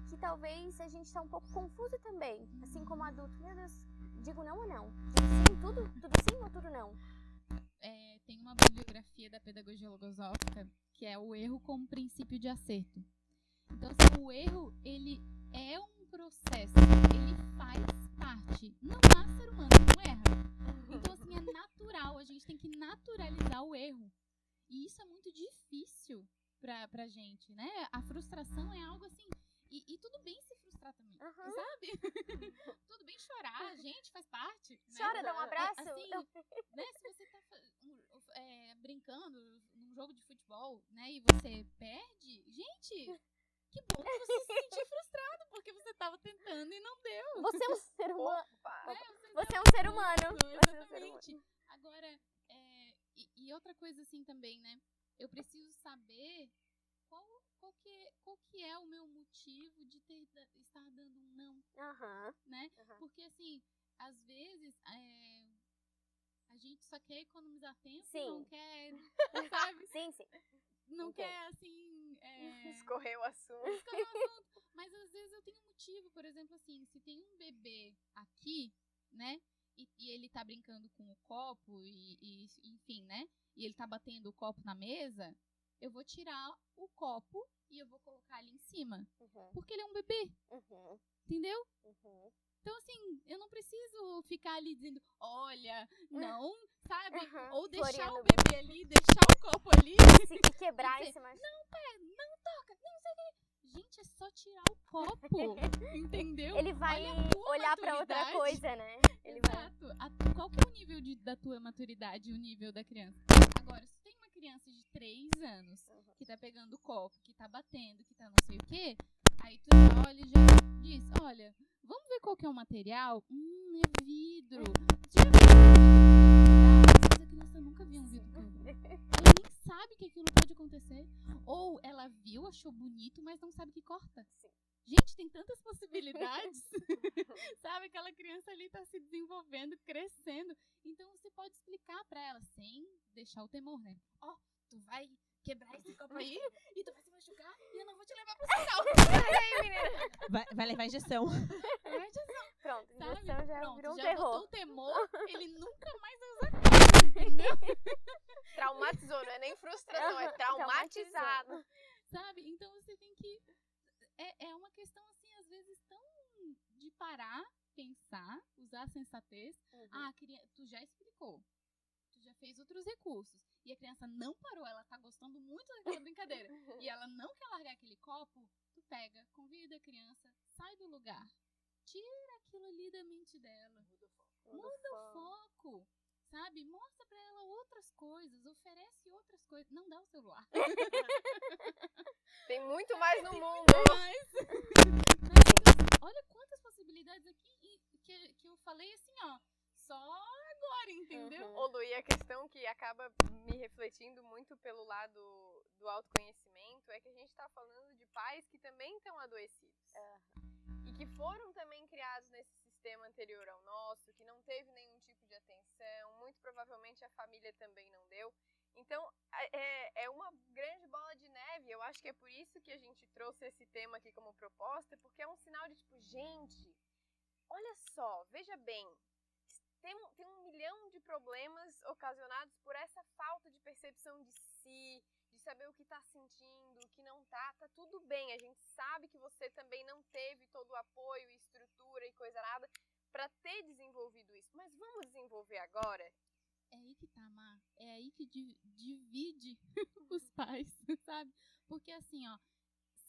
que talvez a gente tá um pouco confuso também, assim como adulto. Meu Deus, digo não ou não? Digo sim, tudo sim ou tudo não? Tem uma bibliografia da pedagogia logosófica que é o erro como princípio de acerto. Então, assim, o erro, ele é um processo, ele faz parte. Não há ser humano que não erra. Então, assim, é natural, a gente tem que naturalizar o erro. E isso é muito difícil pra gente, né? A frustração é algo assim, e tudo bem se frustrar também, sabe? Tudo bem chorar, gente, faz parte. Chora, né? dá um abraço. Assim, né, se você tá brincando num jogo de futebol, né, e você perde, gente, que bom que você se sentiu frustrado, porque você tava tentando e não deu. Você é um ser humano. Você é um um ser humano. Exatamente. Agora, e outra coisa assim também, né, eu preciso saber qual que é o meu motivo de estar dando um não, né? Porque, assim, às vezes, a gente só quer economizar tempo, não quer, sabe? Sim. Não Entendo. quer, assim... Escorrer o assunto. Mas, às vezes, eu tenho um motivo, por exemplo, assim, se tem um bebê aqui, né? E ele tá brincando com o copo, e enfim, né? E ele tá batendo o copo na mesa, eu vou tirar o copo e eu vou colocar ali em cima. Porque ele é um bebê. Entendeu? Então, assim, eu não preciso ficar ali dizendo, olha, não, sabe? Ou deixar o bebê ali, deixar o copo ali. Se quebrar e se machucar. Não toca, não sei o que. Gente, é só tirar o copo, entendeu? Ele vai olhar pra outra coisa, né? Exato. Qual que é o nível da tua maturidade, o nível da criança? Agora, se tem uma criança de 3 anos que tá pegando o copo, que tá batendo, que tá não sei o quê, aí tu já olha e já diz, olha, vamos ver qual que é o material? É vidro. Você já viu? Às vezes a criança nunca viu um vidro quebrado. Ela nem sabe que aquilo pode acontecer. Ou ela viu, achou bonito, mas não sabe que corta. Gente, tem tantas possibilidades. Sabe? Aquela criança ali tá se desenvolvendo, crescendo. Então, você pode explicar pra ela, sem deixar o temor, né? Ó, tu vai quebrar esse copo aí e tu vai se machucar e eu não vou te levar pro hospital. Aí, menina. Vai levar injeção. Pronto, Sabe? injeção já Pronto, virou um já terror. botou o temor, ele nunca mais vai usar copo, entendeu? Traumatizou, não é nem frustração, é traumatizado. Sabe? Então, você tem que... É uma questão, assim, às vezes, tão de parar, pensar, usar a sensatez. Tu já explicou. Tu já fez outros recursos. E a criança não parou, ela tá gostando muito daquela brincadeira. E ela não quer largar aquele copo, tu pega, convida a criança, sai do lugar. Tira aquilo ali da mente dela. Muda o foco. Sabe? Mostra pra ela outras coisas, oferece outras coisas. Não dá o celular. Tem muito mais no mundo. Olha quantas possibilidades aqui que eu falei assim, ó. Só agora, entendeu? Ô, Lu, e a questão que acaba me refletindo muito pelo lado do autoconhecimento é que a gente tá falando de pais que também estão adoecidos. E que foram também criados nesse sistema anterior ao nosso, que não teve nenhum tipo de atenção, muito provavelmente a família também não deu. Então, é uma grande bola de neve. Eu acho que é por isso que a gente trouxe esse tema aqui como proposta, porque é um sinal de tipo, gente, olha só, veja bem, tem um milhão de problemas ocasionados por essa falta de percepção de si, de saber o que tá sentindo, o que não tá tudo bem. A gente sabe que você também não teve todo o apoio e estrutura e coisa nada pra ter desenvolvido isso. Mas vamos desenvolver agora? É aí que tá, Má. É aí que divide os pais, sabe? Porque assim, ó,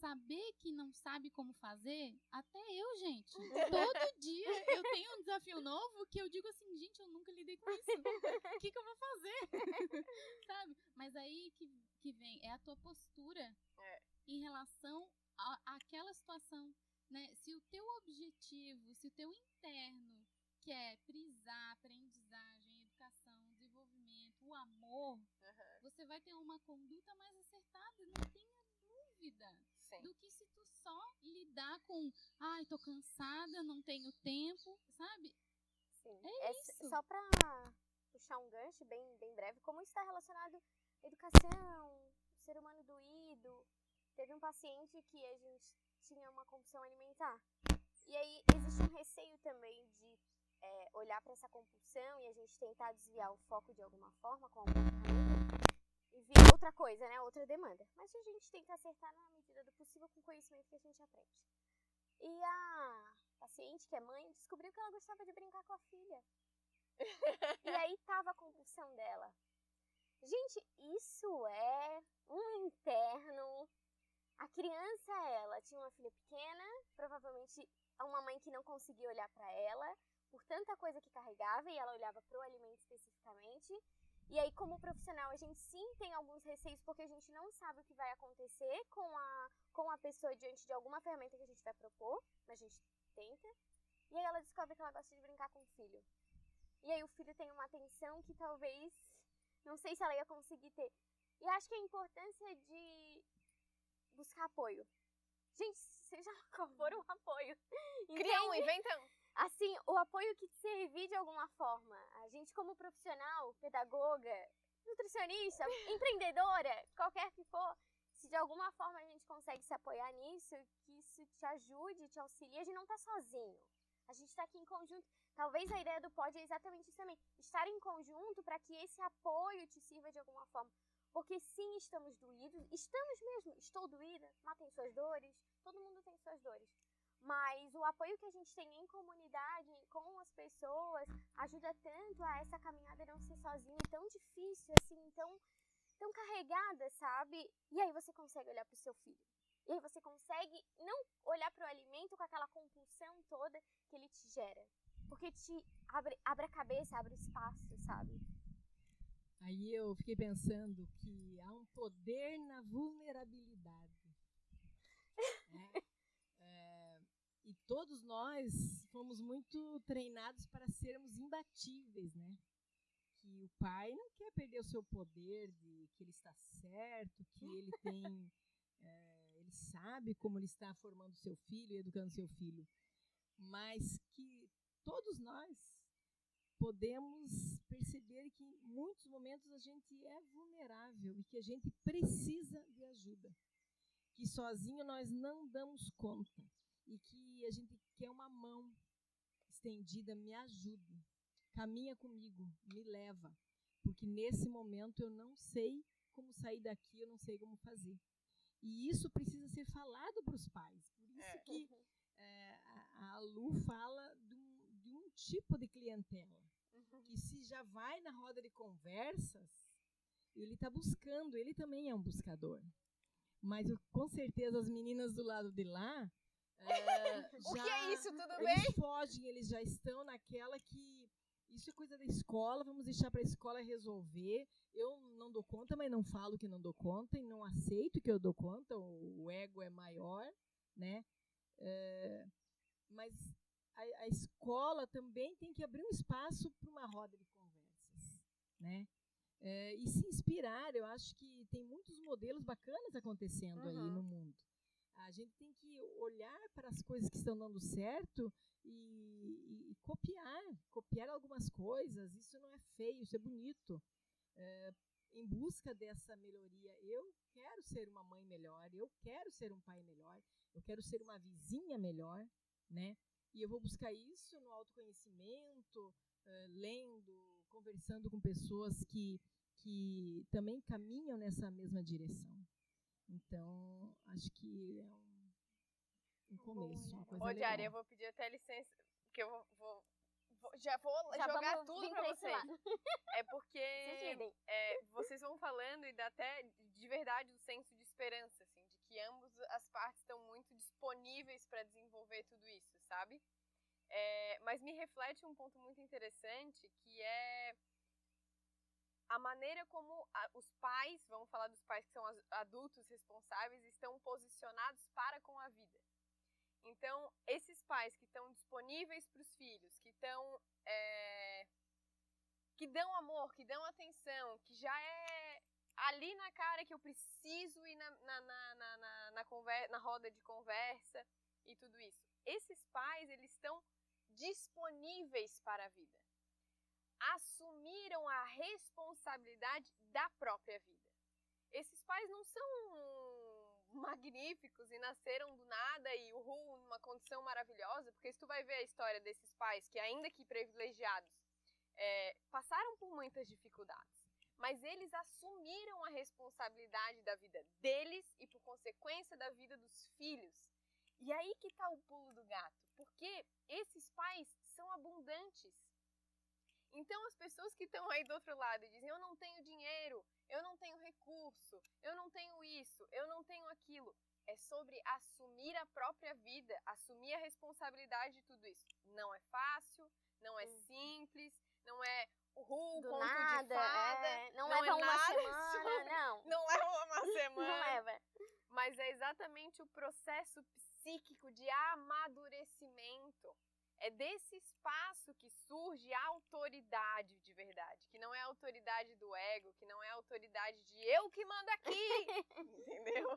saber que não sabe como fazer, até eu, gente. Todo dia eu tenho um desafio novo que eu digo assim, gente, eu nunca lidei com isso. O que eu vou fazer? Sabe? Mas aí que vem, é a tua postura em relação àquela situação, né? Se o teu objetivo, se o teu interno quer frisar aprendizagem, educação, desenvolvimento, o amor, você vai ter uma conduta mais acertada, não tenha dúvida. Do que se tu só lidar com, ai, tô cansada, não tenho tempo, sabe? Sim. É isso. Só pra puxar um gancho bem breve, como isso está relacionado à educação, ser humano doído. Teve um paciente que a gente tinha uma compulsão alimentar. E aí existe um receio também de olhar para essa compulsão e a gente tentar desviar o foco de alguma forma com alguma ferramenta e vir outra coisa, né? Outra demanda. Mas a gente tenta acertar na medida do possível com o conhecimento que a gente aprende. E a paciente, que é mãe, descobriu que ela gostava de brincar com a filha. E aí tava a compulsão dela. Gente, isso é um interno. A criança, ela tinha uma filha pequena, provavelmente uma mãe que não conseguia olhar para ela, por tanta coisa que carregava, e ela olhava para o alimento especificamente. E aí, como profissional, a gente sim tem alguns receios, porque a gente não sabe o que vai acontecer com a pessoa diante de alguma ferramenta que a gente vai propor, mas a gente tenta. E aí ela descobre que ela gosta de brincar com o filho. E aí o filho tem uma atenção que talvez, não sei se ela ia conseguir ter. E acho que a importância de buscar apoio. Gente, seja qual for o apoio. Cria um, inventa um. Assim, o apoio que te servir de alguma forma. A gente como profissional, pedagoga, nutricionista, empreendedora, qualquer que for, se de alguma forma a gente consegue se apoiar nisso, que isso te ajude, te auxilie, a gente não tá sozinho. A gente tá aqui em conjunto. Talvez a ideia do pod é exatamente isso também. Estar em conjunto para que esse apoio te sirva de alguma forma. Porque sim, estamos doídos. Estamos mesmo. Estou doída. Mas tem suas dores. Todo mundo tem suas dores. Mas o apoio que a gente tem em comunidade, com as pessoas, ajuda tanto a essa caminhada não ser sozinha, tão difícil, assim, tão carregada, sabe? E aí você consegue olhar pro seu filho. E aí você consegue não olhar pro alimento com aquela compulsão toda que ele te gera. Porque te abre a cabeça, abre o espaço, sabe? Aí eu fiquei pensando que há um poder na vulnerabilidade. Né? E todos nós fomos muito treinados para sermos imbatíveis, né? Que o pai não quer perder o seu poder, de que ele está certo, que ele tem... ele sabe como ele está formando seu filho, educando seu filho. Mas que todos nós podemos perceber que em muitos momentos a gente é vulnerável e que a gente precisa de ajuda. Que sozinho nós não damos conta. E que a gente quer uma mão estendida, me ajuda, caminha comigo, me leva, porque nesse momento eu não sei como sair daqui, eu não sei como fazer. E isso precisa ser falado para os pais, por isso que a Lu fala de um tipo de clientela, que se já vai na roda de conversas, ele está buscando, ele também é um buscador. Mas com certeza as meninas do lado de lá, o que é isso, tudo bem? Eles fogem, eles já estão naquela que isso é coisa da escola, vamos deixar para a escola resolver. Eu não dou conta, mas não falo que não dou conta e não aceito que eu dou conta, o ego é maior, né? Mas a escola também tem que abrir um espaço para uma roda de conversas, né? E se inspirar, eu acho que tem muitos modelos bacanas acontecendo aí no mundo. A gente tem que olhar para as coisas que estão dando certo e copiar algumas coisas. Isso não é feio, isso é bonito. Em busca dessa melhoria, eu quero ser uma mãe melhor, eu quero ser um pai melhor, eu quero ser uma vizinha melhor, né? E eu vou buscar isso no autoconhecimento, lendo, conversando com pessoas que também caminham nessa mesma direção. Então, acho que é um começo, uma coisa legal. Diária, eu vou pedir até licença, porque eu já vou jogar tudo pra vocês. É porque vocês vão falando e dá até, de verdade, um senso de esperança, assim, de que ambas as partes estão muito disponíveis para desenvolver tudo isso, sabe? Mas me reflete um ponto muito interessante, que é a maneira como os pais, vamos falar dos pais que são adultos responsáveis, estão posicionados para com a vida. Então, esses pais que estão disponíveis para os filhos, que estão que dão amor, que dão atenção, que já é ali na cara que eu preciso ir na roda de conversa e tudo isso. Esses pais, eles estão disponíveis para a vida. Assumiram a responsabilidade da própria vida. Esses pais pais não são magníficos e nasceram do nada e numa condição maravilhosa, porque se tu vai ver a história desses pais que, ainda que privilegiados, passaram por muitas dificuldades, mas eles assumiram a responsabilidade da vida deles e, por consequência, da vida dos filhos. E aí que tá o pulo do gato, porque esses pais são abundantes. Então, as pessoas que estão aí do outro lado e dizem, eu não tenho dinheiro, eu não tenho recurso, eu não tenho isso, eu não tenho aquilo, é sobre assumir a própria vida, assumir a responsabilidade de tudo isso. Não é fácil, não é simples, não é conto nada, de fada, não leva uma nada semana, não. Não leva uma semana. Não leva. Mas é exatamente o processo psíquico de amadurecimento. É desse espaço que surge a autoridade de verdade, que não é a autoridade do ego, que não é a autoridade de eu que mando aqui, entendeu?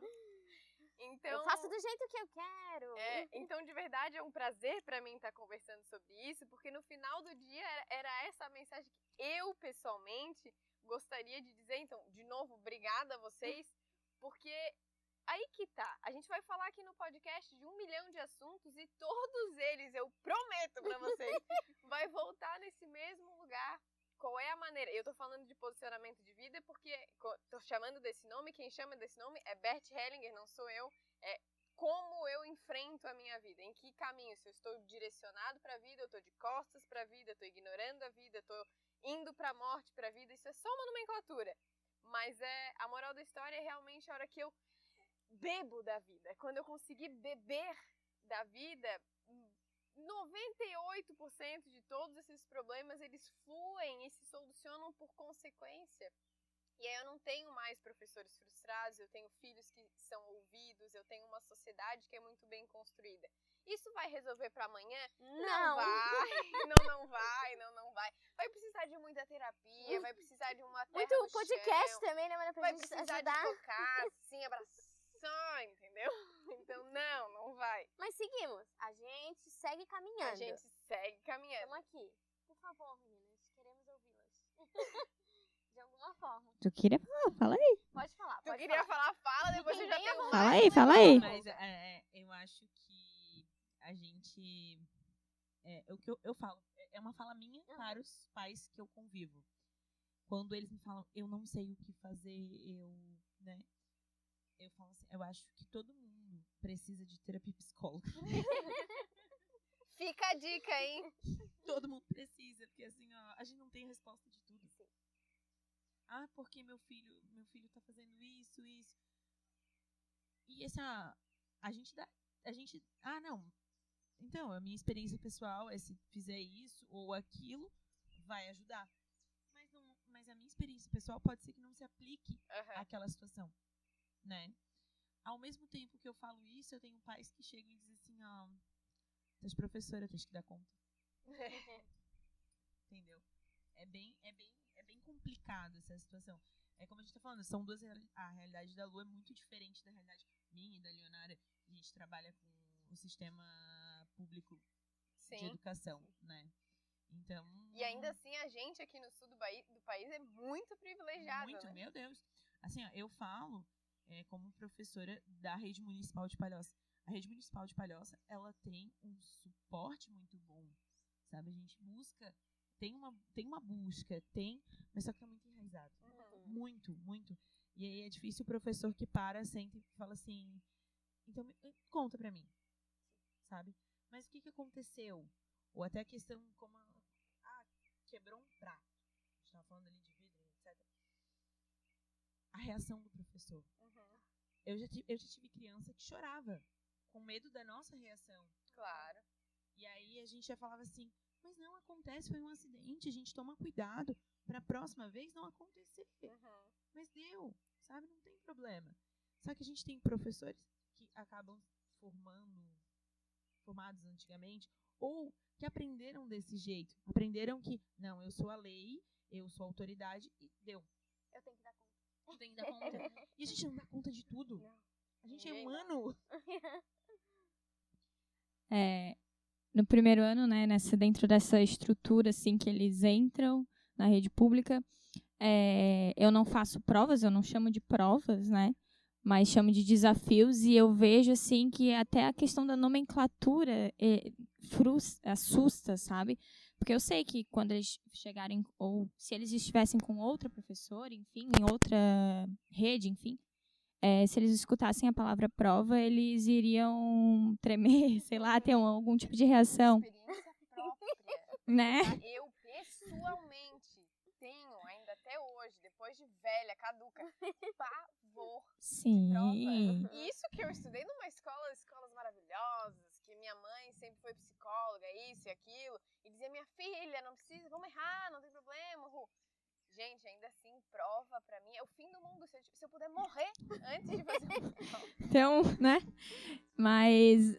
Então, eu faço do jeito que eu quero. Então, de verdade, é um prazer pra mim estar conversando sobre isso, porque no final do dia era essa a mensagem que eu, pessoalmente, gostaria de dizer. Então, de novo, obrigada a vocês, porque aí que tá. A gente vai falar aqui no podcast de 1 milhão de assuntos e todos eles, eu prometo pra vocês, vai voltar nesse mesmo lugar. Qual é a maneira? Eu tô falando de posicionamento de vida porque tô chamando desse nome, quem chama desse nome é Bert Hellinger, não sou eu. É como eu enfrento a minha vida, em que caminho, se eu estou direcionado pra vida, eu tô de costas pra vida, eu tô ignorando a vida, eu tô indo pra morte, pra vida, isso é só uma nomenclatura. Mas a moral da história é realmente a hora que eu bebo da vida, é quando eu conseguir beber da vida. 98% de todos esses problemas, eles fluem e se solucionam por consequência. E aí eu não tenho mais professores frustrados, eu tenho filhos que são ouvidos, eu tenho uma sociedade que é muito bem construída. Isso vai resolver pra amanhã? Não vai, não vai. Vai precisar de muita terapia, vai precisar de uma terra muito no podcast chão, também, né, mano, pra vai gente precisar ajudar. de tocar, assim, abraçar, entendeu? Então, não vai. Mas seguimos. A gente segue caminhando. A gente segue caminhando. Estamos aqui. Por favor, meninas, queremos ouvi-las. De alguma forma. Tu queria falar? Fala aí. Pode falar, Tu queria falar, fala, depois eu já Fiquem bem à tenho vontade. Fala aí. Mas eu acho que a gente... o que eu falo, é uma fala minha para os pais que eu convivo. Quando eles me falam, eu não sei o que fazer, eu falo assim, eu acho que todo mundo precisa de terapia psicóloga. Fica a dica, hein? Todo mundo precisa, porque assim, ó, a gente não tem resposta de tudo. Ah, porque meu filho tá fazendo isso. E essa, não. Então, a minha experiência pessoal é se fizer isso ou aquilo, vai ajudar. Mas a minha experiência pessoal pode ser que não se aplique àquela situação, né? Ao mesmo tempo que eu falo isso, eu tenho pais que chegam e dizem assim, ó, as professoras tens que dar conta. Entendeu? É bem complicado essa situação. É como a gente tá falando, são duas a realidade da Lu é muito diferente da realidade minha e da Leonara. A gente trabalha com o sistema público de educação, né? Então... E ainda assim, a gente aqui no sul do país é muito privilegiado, muito, né? Meu Deus. Assim, ó, eu falo como professora da Rede Municipal de Palhoça. A Rede Municipal de Palhoça, ela tem um suporte muito bom, sabe? A gente busca, tem uma busca, mas só que é muito enraizado. Muito, muito. E aí é difícil o professor que senta e fala assim, então conta pra mim, sabe? Mas o que aconteceu? Ou até a questão como quebrou um prato. A gente tava falando ali de vidro, etc. A reação do professor. Eu já tive criança que chorava com medo da nossa reação. Claro. E aí a gente já falava assim, mas não acontece, foi um acidente, a gente toma cuidado pra próxima vez não acontecer. Mas deu, sabe? Não tem problema. Só que a gente tem professores que acabam formados antigamente, ou que aprenderam desse jeito. Aprenderam que, não, eu sou a lei, eu sou a autoridade e deu. Eu tenho que dar conta. Eu tenho que dar conta. E a gente não dá conta de tudo. Não. A gente é humano. No primeiro ano, né, dentro dessa estrutura assim que eles entram na rede pública, eu não faço provas, eu não chamo de provas, né? Mas chamo de desafios, e eu vejo, assim, que até a questão da nomenclatura assusta, sabe? Porque eu sei que quando eles chegarem, ou se eles estivessem com outra professora, enfim, em outra rede, enfim, se eles escutassem a palavra prova, eles iriam tremer, sei lá, ter algum tipo de reação. Experiência própria. Né? Eu, pessoalmente, tenho, ainda até hoje, depois de velha, caduca, pavor Sim. de prova. E isso que eu estudei numa escolas maravilhosas, que minha mãe sempre foi psicóloga, isso e aquilo, e dizia, minha filha, não precisa, vamos errar, não tem problema, Ru. Gente, ainda assim, prova pra mim é o fim do mundo, se eu puder morrer antes de fazer uma prova. Então, né? Mas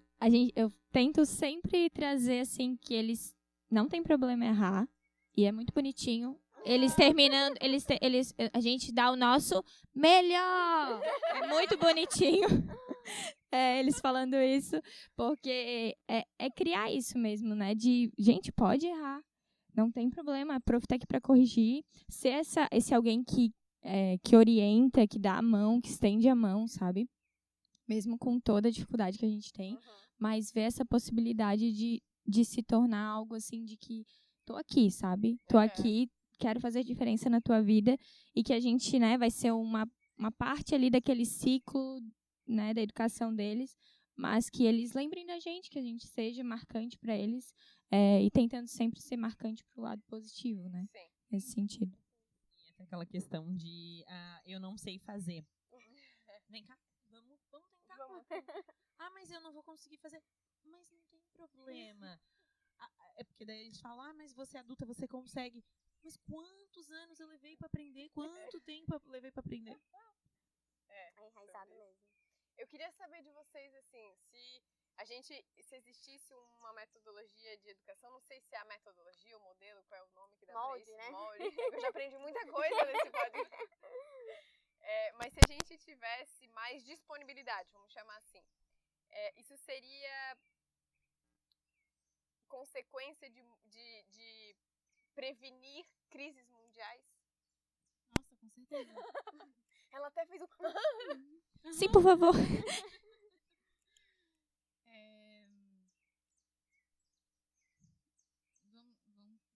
eu tento sempre trazer, assim, que eles não tem problema errar, e é muito bonitinho. Eles terminando, a gente dá o nosso melhor. É muito bonitinho. Eles falando isso, porque é criar isso mesmo, né? De, gente, pode errar. Não tem problema, a prof tá aqui para corrigir. Ser esse alguém que orienta, que dá a mão, que estende a mão, sabe? Mesmo com toda a dificuldade que a gente tem. Mas ver essa possibilidade de se tornar algo assim, de que tô aqui, sabe? Tô aqui, quero fazer diferença na tua vida. E que a gente, né, vai ser uma parte ali daquele ciclo, né, da educação deles. Mas que eles lembrem da gente, que a gente seja marcante para eles. E tentando sempre ser marcante pro lado positivo, né? Sim. Nesse sentido. E até aquela questão de eu não sei fazer. Vem cá, vamos tentar. Mas eu não vou conseguir fazer. Mas não tem problema. É porque daí eles falam, mas você é adulta, você consegue. Mas quantos anos eu levei pra aprender? Quanto tempo eu levei pra aprender? É enraizado mesmo. Eu queria saber de vocês, assim, se existisse uma metodologia de educação, não sei se é a metodologia, o modelo, qual é o nome que dá pra isso? Né? Molde, eu já aprendi muita coisa nesse podcast. Mas se a gente tivesse mais disponibilidade, vamos chamar assim, isso seria consequência de prevenir crises mundiais? Nossa, com certeza. Ela até fez Sim, por favor.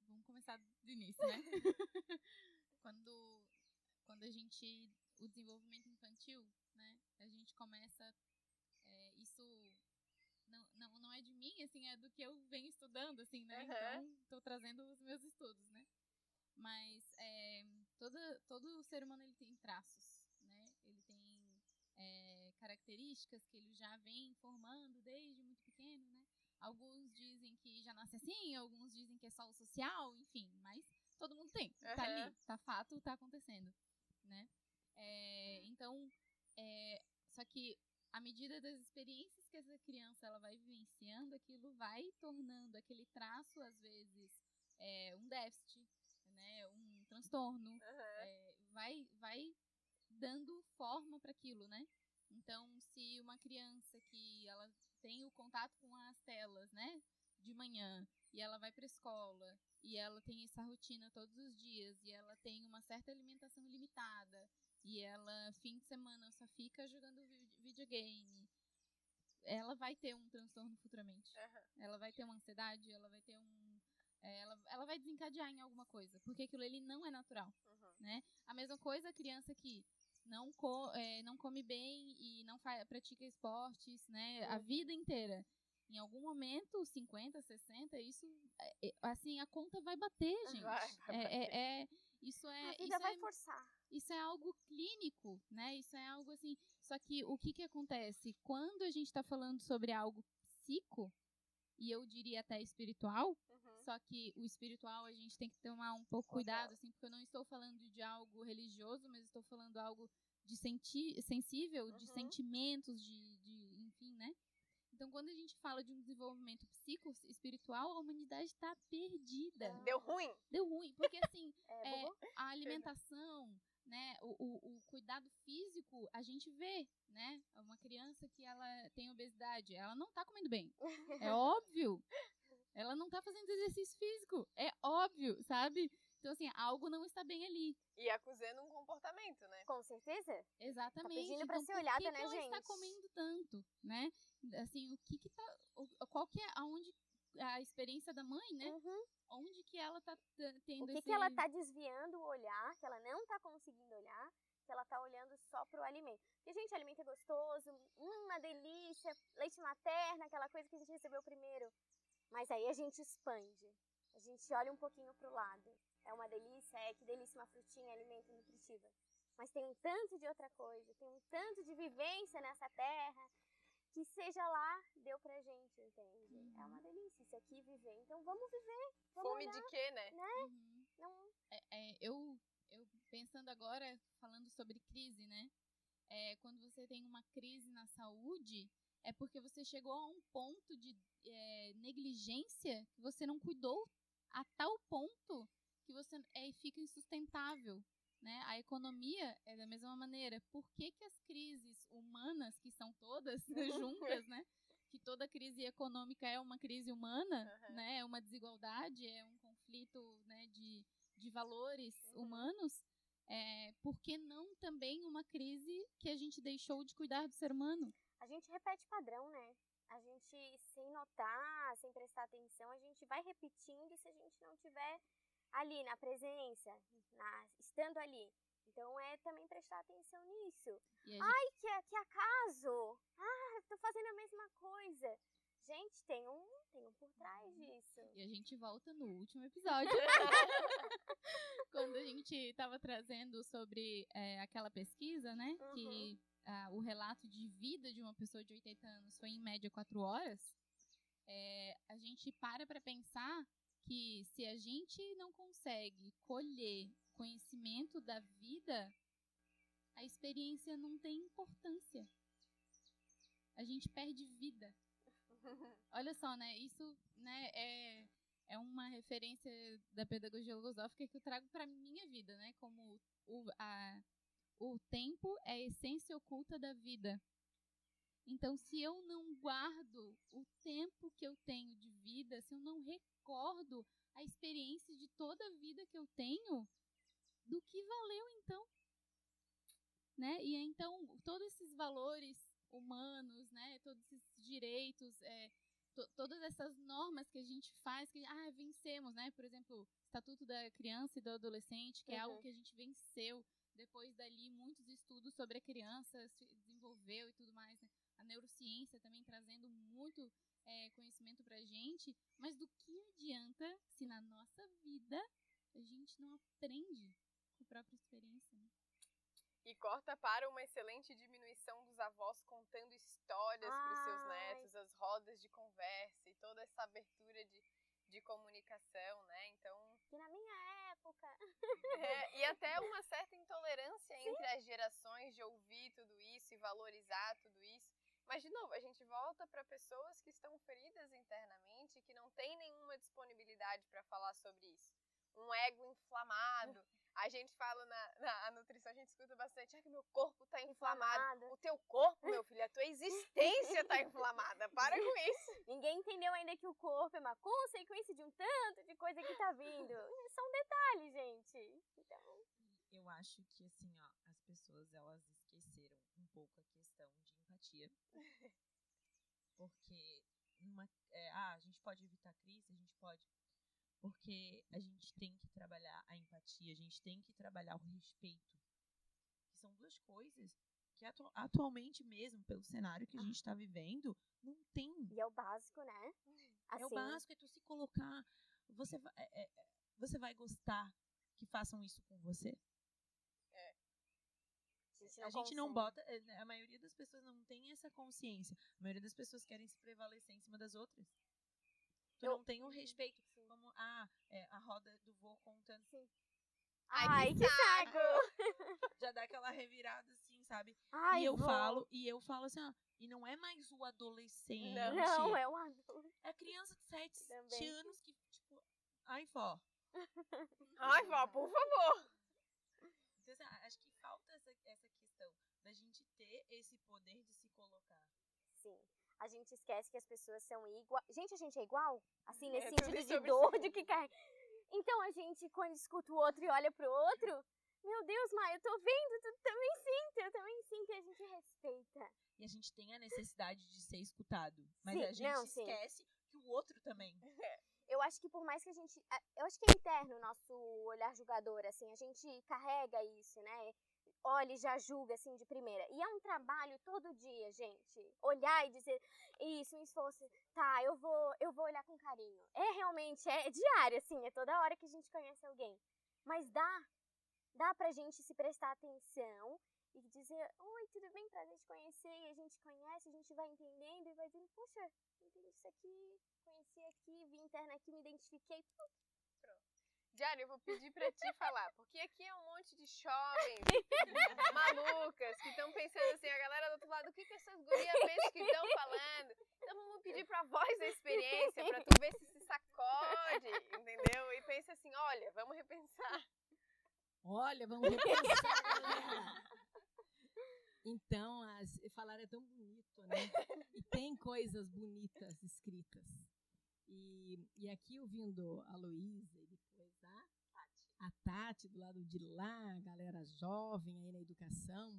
Vamos começar do início, né? Quando a gente... O desenvolvimento infantil, né? A gente começa... isso não é de mim, assim, é do que eu venho estudando, assim, né? Então, estou trazendo os meus estudos, né? Mas todo ser humano, ele tem traços, né? Ele tem características que ele já vem formando desde muito pequeno, né? Alguns dizem que já nasce assim, alguns dizem que é só o social, enfim, mas todo mundo tem, tá ali, tá fato, tá acontecendo, né? Então, só que à medida das experiências que essa criança ela vai vivenciando, aquilo vai tornando aquele traço, às vezes, um déficit, né, um transtorno, vai dando forma para aquilo, né? Então, se uma criança que ela tem o contato com as telas, né, de manhã, e ela vai para a escola, e ela tem essa rotina todos os dias, e ela tem uma certa alimentação limitada, e ela, fim de semana, só fica jogando videogame, ela vai ter um transtorno futuramente. Ela vai ter uma ansiedade, ela vai ter ela vai desencadear em alguma coisa, porque aquilo ele não é natural, né? A mesma coisa a criança que não come bem e não pratica esportes, né? A vida inteira. Em algum momento, 50, 60, isso, assim, a conta vai bater, gente. Vai bater. A vida vai forçar. Isso é algo clínico, né? Isso é algo assim. Só que o que acontece? Quando a gente está falando sobre algo psico, e eu diria até espiritual, só que o espiritual a gente tem que tomar um pouco cuidado, assim, porque eu não estou falando de algo religioso, mas estou falando algo de sensível, de sentimentos, de enfim, né? Então, quando a gente fala de um desenvolvimento psico-espiritual, a humanidade está perdida. Deu ruim? Deu ruim, porque assim, a alimentação, né, o cuidado físico, a gente vê, né? Uma criança que ela tem obesidade, ela não tá comendo bem. É óbvio. Ela não tá fazendo exercício físico. É óbvio, sabe? Então, assim, algo não está bem ali. E acusando um comportamento, né? Com certeza. Exatamente. Tá pedindo pra Então, ser por olhada, que né, que ela gente? está comendo tanto, né? Assim, o que tá... Qual que é... Aonde... A experiência da mãe, né? Uhum. Onde que ela tá tendo O que esse... que ela tá desviando o olhar, que ela não tá conseguindo olhar, que ela tá olhando só pro alimento. Porque, gente, alimento é gostoso, uma delícia, leite materno, aquela coisa que a gente recebeu primeiro. Mas aí a gente expande, a gente olha um pouquinho pro lado. É uma delícia, que delícia uma frutinha, alimento nutritivo. Mas tem um tanto de outra coisa, tem um tanto de vivência nessa terra, que seja lá, deu pra gente, entende? É uma delícia isso aqui, viver. Então vamos viver, vamos Fome olhar, de quê, né? Uhum. Não... Eu pensando agora, falando sobre crise, né? Quando você tem uma crise na saúde, é porque você chegou a um ponto de negligência que você não cuidou a tal ponto que você fica insustentável. Né? A economia é da mesma maneira. Por que as crises humanas, que são todas juntas, né? Que toda crise econômica é uma crise humana, né? É uma desigualdade, é um conflito, né, de valores humanos. Por que não também uma crise que a gente deixou de cuidar do ser humano? A gente repete padrão, né? A gente, sem notar, sem prestar atenção, a gente vai repetindo se a gente não tiver ali na presença, estando ali. Então é também prestar atenção nisso. Ai, que acaso! Ah, tô fazendo a mesma coisa. Gente, tem um por trás disso. E a gente volta no último episódio. Quando a gente tava trazendo sobre aquela pesquisa, né? Uhum. Que o relato de vida de uma pessoa de 80 anos foi em média 4 horas. A gente para pensar que se a gente não consegue colher conhecimento da vida, a experiência não tem importância. A gente perde vida. Olha só, né? Isso, né, é uma referência da pedagogia logosófica que eu trago para minha vida, né? Como o tempo é a essência oculta da vida. Então, se eu não guardo o tempo que eu tenho de vida, se eu não recordo a experiência de toda a vida que eu tenho, do que valeu então? Né? E então, todos esses valores humanos, né? Todos esses direitos, todas essas normas que a gente faz, que vencemos, né? Por exemplo, Estatuto da Criança e do Adolescente, que é algo que a gente venceu. Depois dali, muitos estudos sobre a criança se desenvolveu e tudo mais, né? A neurociência também trazendo muito conhecimento pra gente, mas do que adianta se na nossa vida a gente não aprende com a própria experiência, né? E corta para uma excelente diminuição dos avós contando histórias para os seus netos, as rodas de conversa e toda essa abertura de comunicação, né? Então... Que na minha época... e até uma certa intolerância entre as gerações de ouvir tudo isso e valorizar tudo isso. Mas, de novo, a gente volta para pessoas que estão feridas internamente e que não têm nenhuma disponibilidade para falar sobre isso. Um ego inflamado. A gente fala na nutrição, a gente escuta bastante, que meu corpo tá inflamado. O teu corpo, meu filho, a tua existência tá inflamada. Para com isso. Ninguém entendeu ainda que o corpo é uma consequência de um tanto de coisa que tá vindo. São detalhes, gente. Então... Eu acho que, assim, as pessoas, elas esqueceram um pouco a questão de empatia. Porque a gente pode evitar crise, a gente pode... Porque a gente tem que trabalhar a empatia, a gente tem que trabalhar o respeito. Que são duas coisas que atualmente mesmo, pelo cenário que a gente está vivendo, não tem. E é o básico, né? Assim... É o básico, é tu se colocar... Você vai gostar que façam isso com você? A gente não bota... A maioria das pessoas não tem essa consciência. A maioria das pessoas querem se prevalecer em cima das outras. Tu não tem o respeito. Sim. Como a roda do vô contando. Sim. Ai, que saco! Já dá aquela revirada assim, sabe? Ai, e eu falo assim, e não é mais o adolescente. Não, é o adulto. É a criança de 7 anos que, tipo, ai, vó, por favor. Então, assim, acho que falta essa questão da gente ter esse poder de se colocar. Sim. A gente esquece que as pessoas são iguais. Gente, a gente é igual? Assim, nesse tudo sentido de dor, de que Então a gente, quando escuta o outro e olha pro outro, meu Deus, Maia, eu tô vendo, tu também sinto, eu também sinto, e a gente respeita. E a gente tem a necessidade de ser escutado. Mas Sim, a gente não, sim. esquece que o outro também. Eu acho que por mais que a gente... Eu acho que é interno o nosso olhar julgador, assim. A gente carrega isso, né? Olha e já julga, assim, de primeira. E é um trabalho todo dia, gente. Olhar e dizer, isso, um esforço. Tá, eu vou olhar com carinho. É realmente, é diário, assim. É toda hora que a gente conhece alguém. Mas dá pra gente se prestar atenção e dizer, oi, tudo bem, prazer te conhecer, e a gente conhece, a gente vai entendendo e vai dizendo, poxa, entendi isso aqui, conheci aqui, vi interna aqui, me identifiquei, tudo. Pronto. Diário, eu vou pedir pra ti falar, porque aqui é um monte de jovens malucas que estão pensando assim, a galera do outro lado, o que essas gurias pensam que estão falando? Então vamos pedir pra voz da experiência, pra tu ver se sacode, entendeu? E pensa assim, olha, vamos repensar. Olha, vamos repensar, galera. Então, falar é tão bonito, né? E tem coisas bonitas escritas. E aqui, ouvindo a Luísa e depois a Tati, do lado de lá, a galera jovem aí na educação,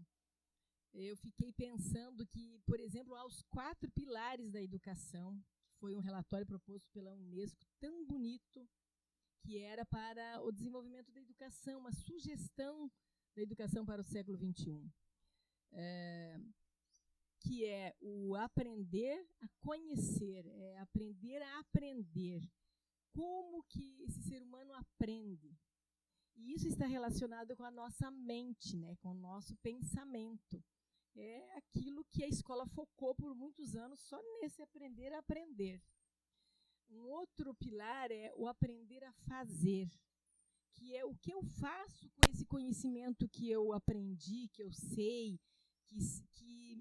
eu fiquei pensando que, por exemplo, há os 4 pilares da educação, que foi um relatório proposto pela Unesco, tão bonito, que era para o desenvolvimento da educação, uma sugestão da educação para o século XXI. Que é o aprender a conhecer, é aprender a aprender. Como que esse ser humano aprende? E isso está relacionado com a nossa mente, né? Com o nosso pensamento. É aquilo que a escola focou por muitos anos, só nesse aprender a aprender. Um outro pilar é o aprender a fazer, que é o que eu faço com esse conhecimento que eu aprendi, que eu sei, que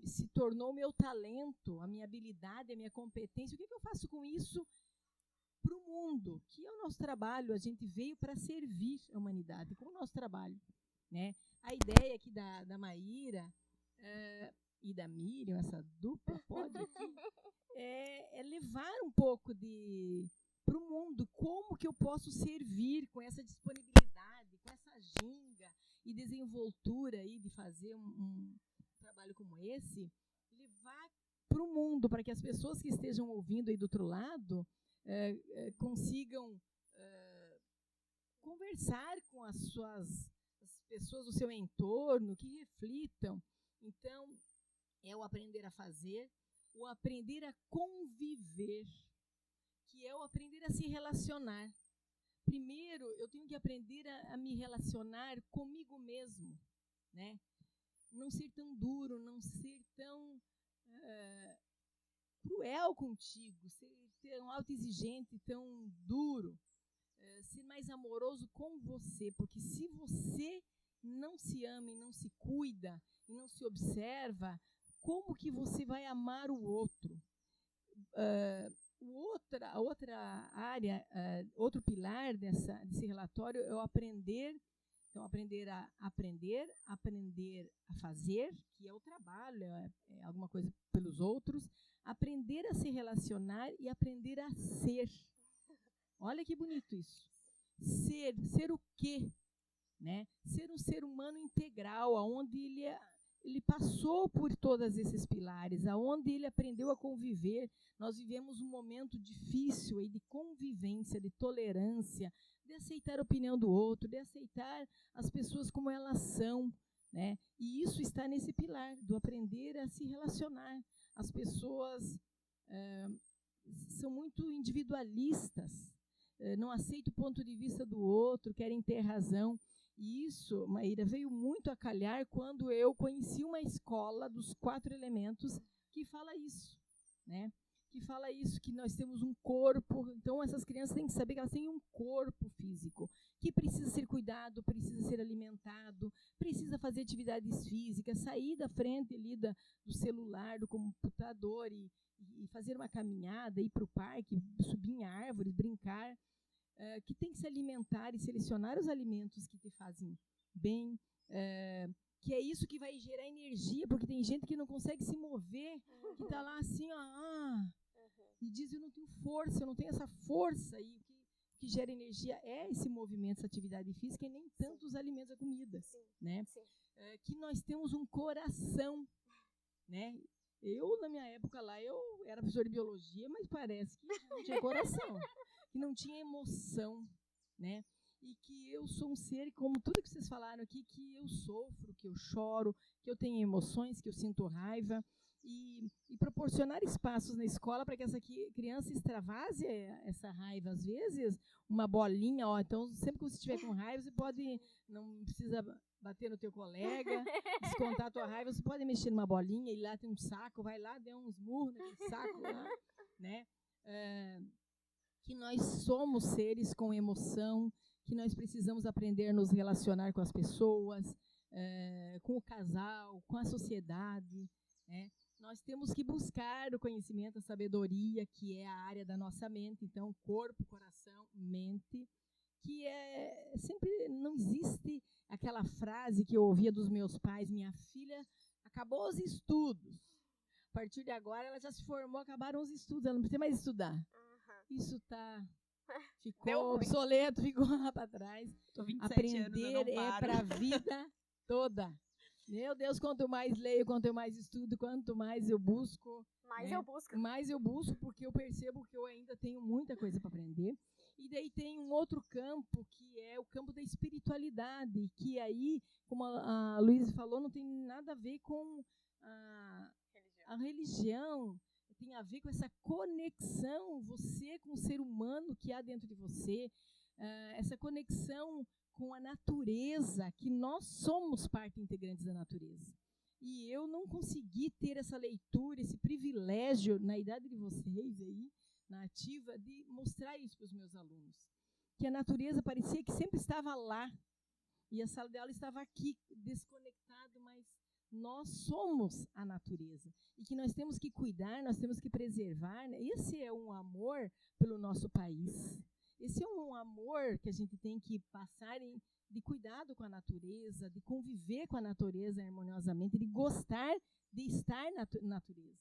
se tornou meu talento, a minha habilidade, a minha competência. O que eu faço com isso para o mundo? Que é o nosso trabalho. A gente veio para servir a humanidade com o nosso trabalho, né? A ideia aqui da Maíra e da Miriam, essa dupla pode aqui, é levar um pouco para o mundo. Como que eu posso servir com essa disponibilidade, com essa ginga e desenvoltura aí de fazer um trabalho como esse, levar para o mundo, para que as pessoas que estejam ouvindo aí do outro lado consigam conversar com as pessoas do seu entorno, que reflitam. Então, é o aprender a fazer, o aprender a conviver, que é o aprender a se relacionar. Primeiro, eu tenho que aprender a me relacionar comigo mesmo, né? Não ser tão duro, não ser tão cruel contigo, ser tão autoexigente, tão duro, ser mais amoroso com você, porque se você não se ama e não se cuida e não se observa, como que você vai amar o outro? A outra área, outro pilar desse relatório é o aprender. Então, aprender a fazer, que é o trabalho, é alguma coisa pelos outros, aprender a se relacionar e aprender a ser. Olha que bonito isso. Ser o quê? Né? Ser um ser humano integral, onde ele passou por todos esses pilares, aonde ele aprendeu a conviver. Nós vivemos um momento difícil aí de convivência, de tolerância, de aceitar a opinião do outro, de aceitar as pessoas como elas são, né? E isso está nesse pilar, do aprender a se relacionar. As pessoas são muito individualistas, não aceitam o ponto de vista do outro, querem ter razão. E isso, Maíra, veio muito a calhar quando eu conheci uma escola dos 4 elementos que fala isso, né? Que fala isso, que nós temos um corpo. Então, essas crianças têm que saber que elas têm um corpo físico, que precisa ser cuidado, precisa ser alimentado, precisa fazer atividades físicas, sair da frente ali do celular, do computador e fazer uma caminhada, ir para o parque, subir em árvores, brincar. Que tem que se alimentar e selecionar os alimentos que te fazem bem, que é isso que vai gerar energia, porque tem gente que não consegue se mover, que está lá assim, e diz, eu não tenho força, eu não tenho essa força, e o que gera energia é esse movimento, essa atividade física, e nem tanto os alimentos, a comida, né? Que nós temos um coração, né? Eu, na minha época lá, eu era professora de biologia, mas parece que não tinha coração, que não tinha emoção, né? E que eu sou um ser, como tudo que vocês falaram aqui, que eu sofro, que eu choro, que eu tenho emoções, que eu sinto raiva, e proporcionar espaços na escola para que essa criança extravase essa raiva. Às vezes, uma bolinha, então sempre que você estiver com raiva, você pode, não precisa bater no teu colega, descontar a tua raiva, você pode mexer numa bolinha, e lá tem um saco, vai lá, dê uns murros naquele saco lá, né? Que nós somos seres com emoção, que nós precisamos aprender a nos relacionar com as pessoas, com o casal, com a sociedade, né? Nós temos que buscar o conhecimento, a sabedoria, que é a área da nossa mente. Então, corpo, coração, mente, que sempre não existe aquela frase que eu ouvia dos meus pais: minha filha acabou os estudos. A partir de agora, ela já se formou, acabaram os estudos, ela não precisa mais estudar. Isso ficou obsoleto, ficou lá para trás. Tô 27 Aprender anos, é para a vida toda. Meu Deus, quanto mais leio, quanto mais estudo, quanto mais eu busco. Mais eu busco, porque eu percebo que eu ainda tenho muita coisa para aprender. E daí tem um outro campo, que é o campo da espiritualidade, que aí, como a Luísa falou, não tem nada a ver com a religião. Tem a ver com essa conexão, você com o ser humano que há dentro de você, essa conexão com a natureza, que nós somos parte integrante da natureza. E eu não consegui ter essa leitura, esse privilégio, na idade de vocês aí, na ativa, de mostrar isso para os meus alunos. Que a natureza parecia que sempre estava lá, e a sala de aula estava aqui, desconectado, mas nós somos a natureza. E que nós temos que cuidar, nós temos que preservar, né? Esse é um amor pelo nosso país. Esse é um amor que a gente tem que passar de cuidado com a natureza, de conviver com a natureza harmoniosamente, de gostar de estar na natureza.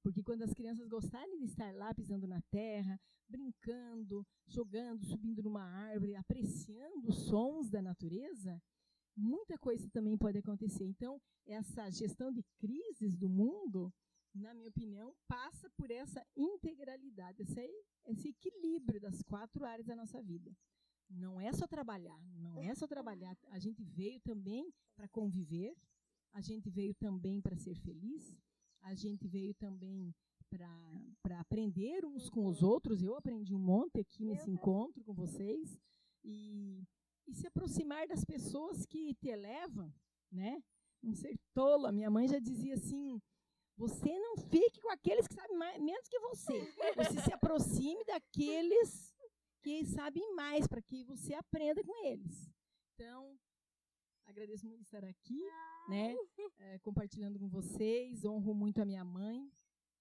Porque quando as crianças gostarem de estar lá, pisando na terra, brincando, jogando, subindo numa árvore, apreciando os sons da natureza, muita coisa também pode acontecer. Então, essa gestão de crises do mundo, na minha opinião, passa por essa integralidade, esse equilíbrio das 4 áreas da nossa vida. Não é só trabalhar, A gente veio também para conviver, a gente veio também para ser feliz, a gente veio também para aprender uns com os outros. Eu aprendi um monte aqui nesse encontro com vocês, e se aproximar das pessoas que te elevam, né? Não ser tolo. A minha mãe já dizia assim: você não fique com aqueles que sabem menos que você. Você se aproxime daqueles que sabem mais, para que você aprenda com eles. Então, agradeço muito de estar aqui, né? Compartilhando com vocês. Honro muito a minha mãe,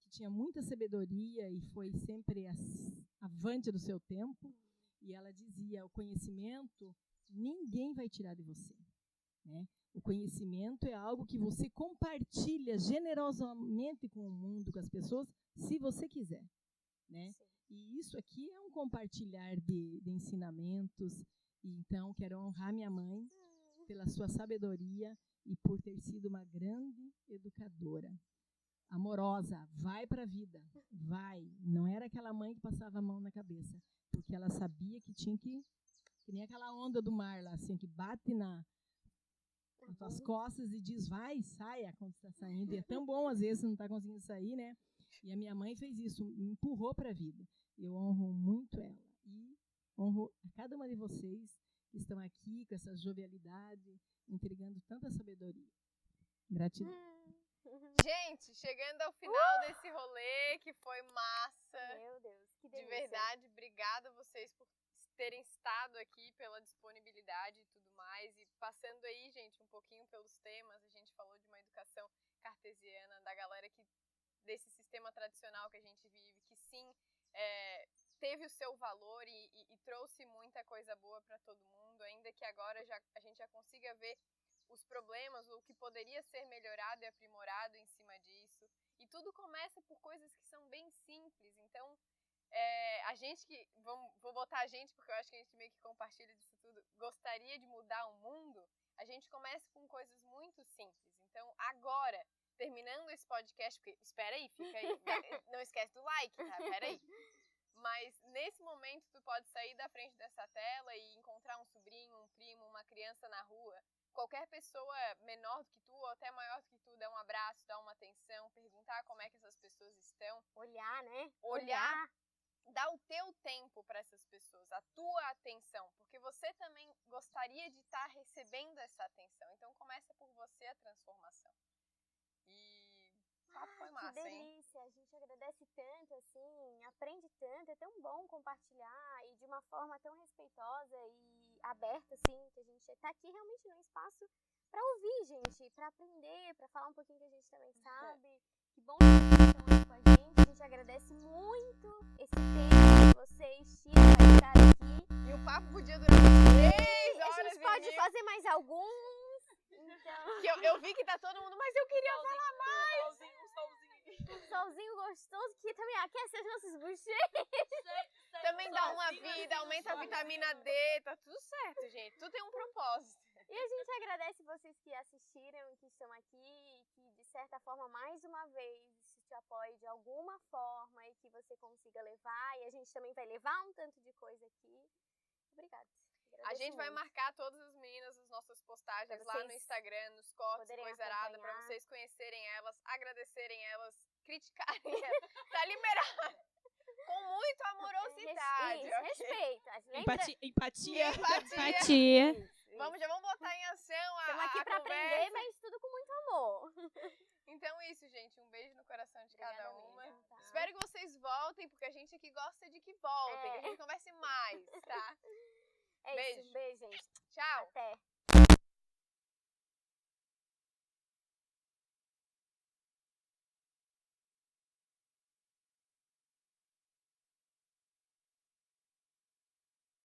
que tinha muita sabedoria e foi sempre avante do seu tempo. E ela dizia: o conhecimento ninguém vai tirar de você, né? O conhecimento é algo que você compartilha generosamente com o mundo, com as pessoas, se você quiser, né? E isso aqui é um compartilhar de ensinamentos. E então, quero honrar minha mãe pela sua sabedoria e por ter sido uma grande educadora. Amorosa, vai para a vida, vai. Não era aquela mãe que passava a mão na cabeça, porque ela sabia que tinha que nem aquela onda do mar lá, assim, que bate nas tuas costas e diz: vai, saia quando está saindo. E é tão bom, às vezes, você não está conseguindo sair, né? E a minha mãe fez isso, me empurrou para a vida. Eu honro muito ela. E honro a cada uma de vocês que estão aqui com essa jovialidade, entregando tanta sabedoria. Gratidão. Gente, chegando ao final desse rolê, que foi massa. Meu Deus, que delícia. De verdade, obrigada a vocês por terem estado aqui, pela disponibilidade e tudo mais. E passando aí, gente, um pouquinho pelos temas. A gente falou de uma educação cartesiana, da galera que desse sistema tradicional que a gente vive, que sim, teve o seu valor e trouxe muita coisa boa para todo mundo, ainda que agora a gente já consiga ver os problemas, o que poderia ser melhorado e aprimorado em cima disso. E tudo começa por coisas que são bem simples. Então, A gente que, vou botar a gente, porque eu acho que a gente meio que compartilha disso tudo, gostaria de mudar o mundo, a gente começa com coisas muito simples. Então, agora, terminando esse podcast, porque, espera aí, fica aí, não esquece do like, tá? Espera aí. Mas, nesse momento, tu pode sair da frente dessa tela e encontrar um sobrinho, um primo, uma criança na rua, qualquer pessoa menor do que tu ou até maior do que tu, dá um abraço, dá uma atenção, perguntar como é que essas pessoas estão. Olhar, né? Olhar. Dá o teu tempo para essas pessoas, a tua atenção, porque você também gostaria de estar recebendo essa atenção. Então começa por você a transformação. E o papo foi massa, que delícia, hein? A gente agradece tanto, assim, aprende tanto, é tão bom compartilhar e de uma forma tão respeitosa e aberta, assim, que a gente tá aqui realmente num espaço para ouvir, gente, para aprender, para falar um pouquinho que a gente também sabe. Que bom que vocês estão aqui com a gente. A gente agradece muito esse tempo que vocês tiram para estar aqui. E o papo podia durar 3 horas. A gente pode fazer mais alguns. Então... Que eu vi que tá todo mundo, mas eu queria falar mais. Um solzinho gostoso que também aquece as nossas bochechas. Também dá uma vida, aumenta a vitamina D, tá tudo certo, gente. Tudo tem um propósito. E a gente agradece vocês que assistiram, que estão aqui, que de certa forma, mais uma vez, isso te apoie de alguma forma e que você consiga levar. E a gente também vai levar um tanto de coisa aqui. Obrigada. A gente vai marcar todas as meninas nas nossas postagens lá no Instagram, nos cortes, Coisa Arada, pra vocês conhecerem elas, agradecerem elas, criticarem elas. Tá liberado. Com muito amorosidade. Respeito. Empatia. Já vamos botar em ação a Estamos aqui pra aprender, mas tudo com muito amor. Então isso, gente. Um beijo no coração de cada uma. Tá. Espero que vocês voltem, porque a gente aqui gosta de que voltem, que a gente converse mais, tá? É isso, beijo, gente. Tchau. Até.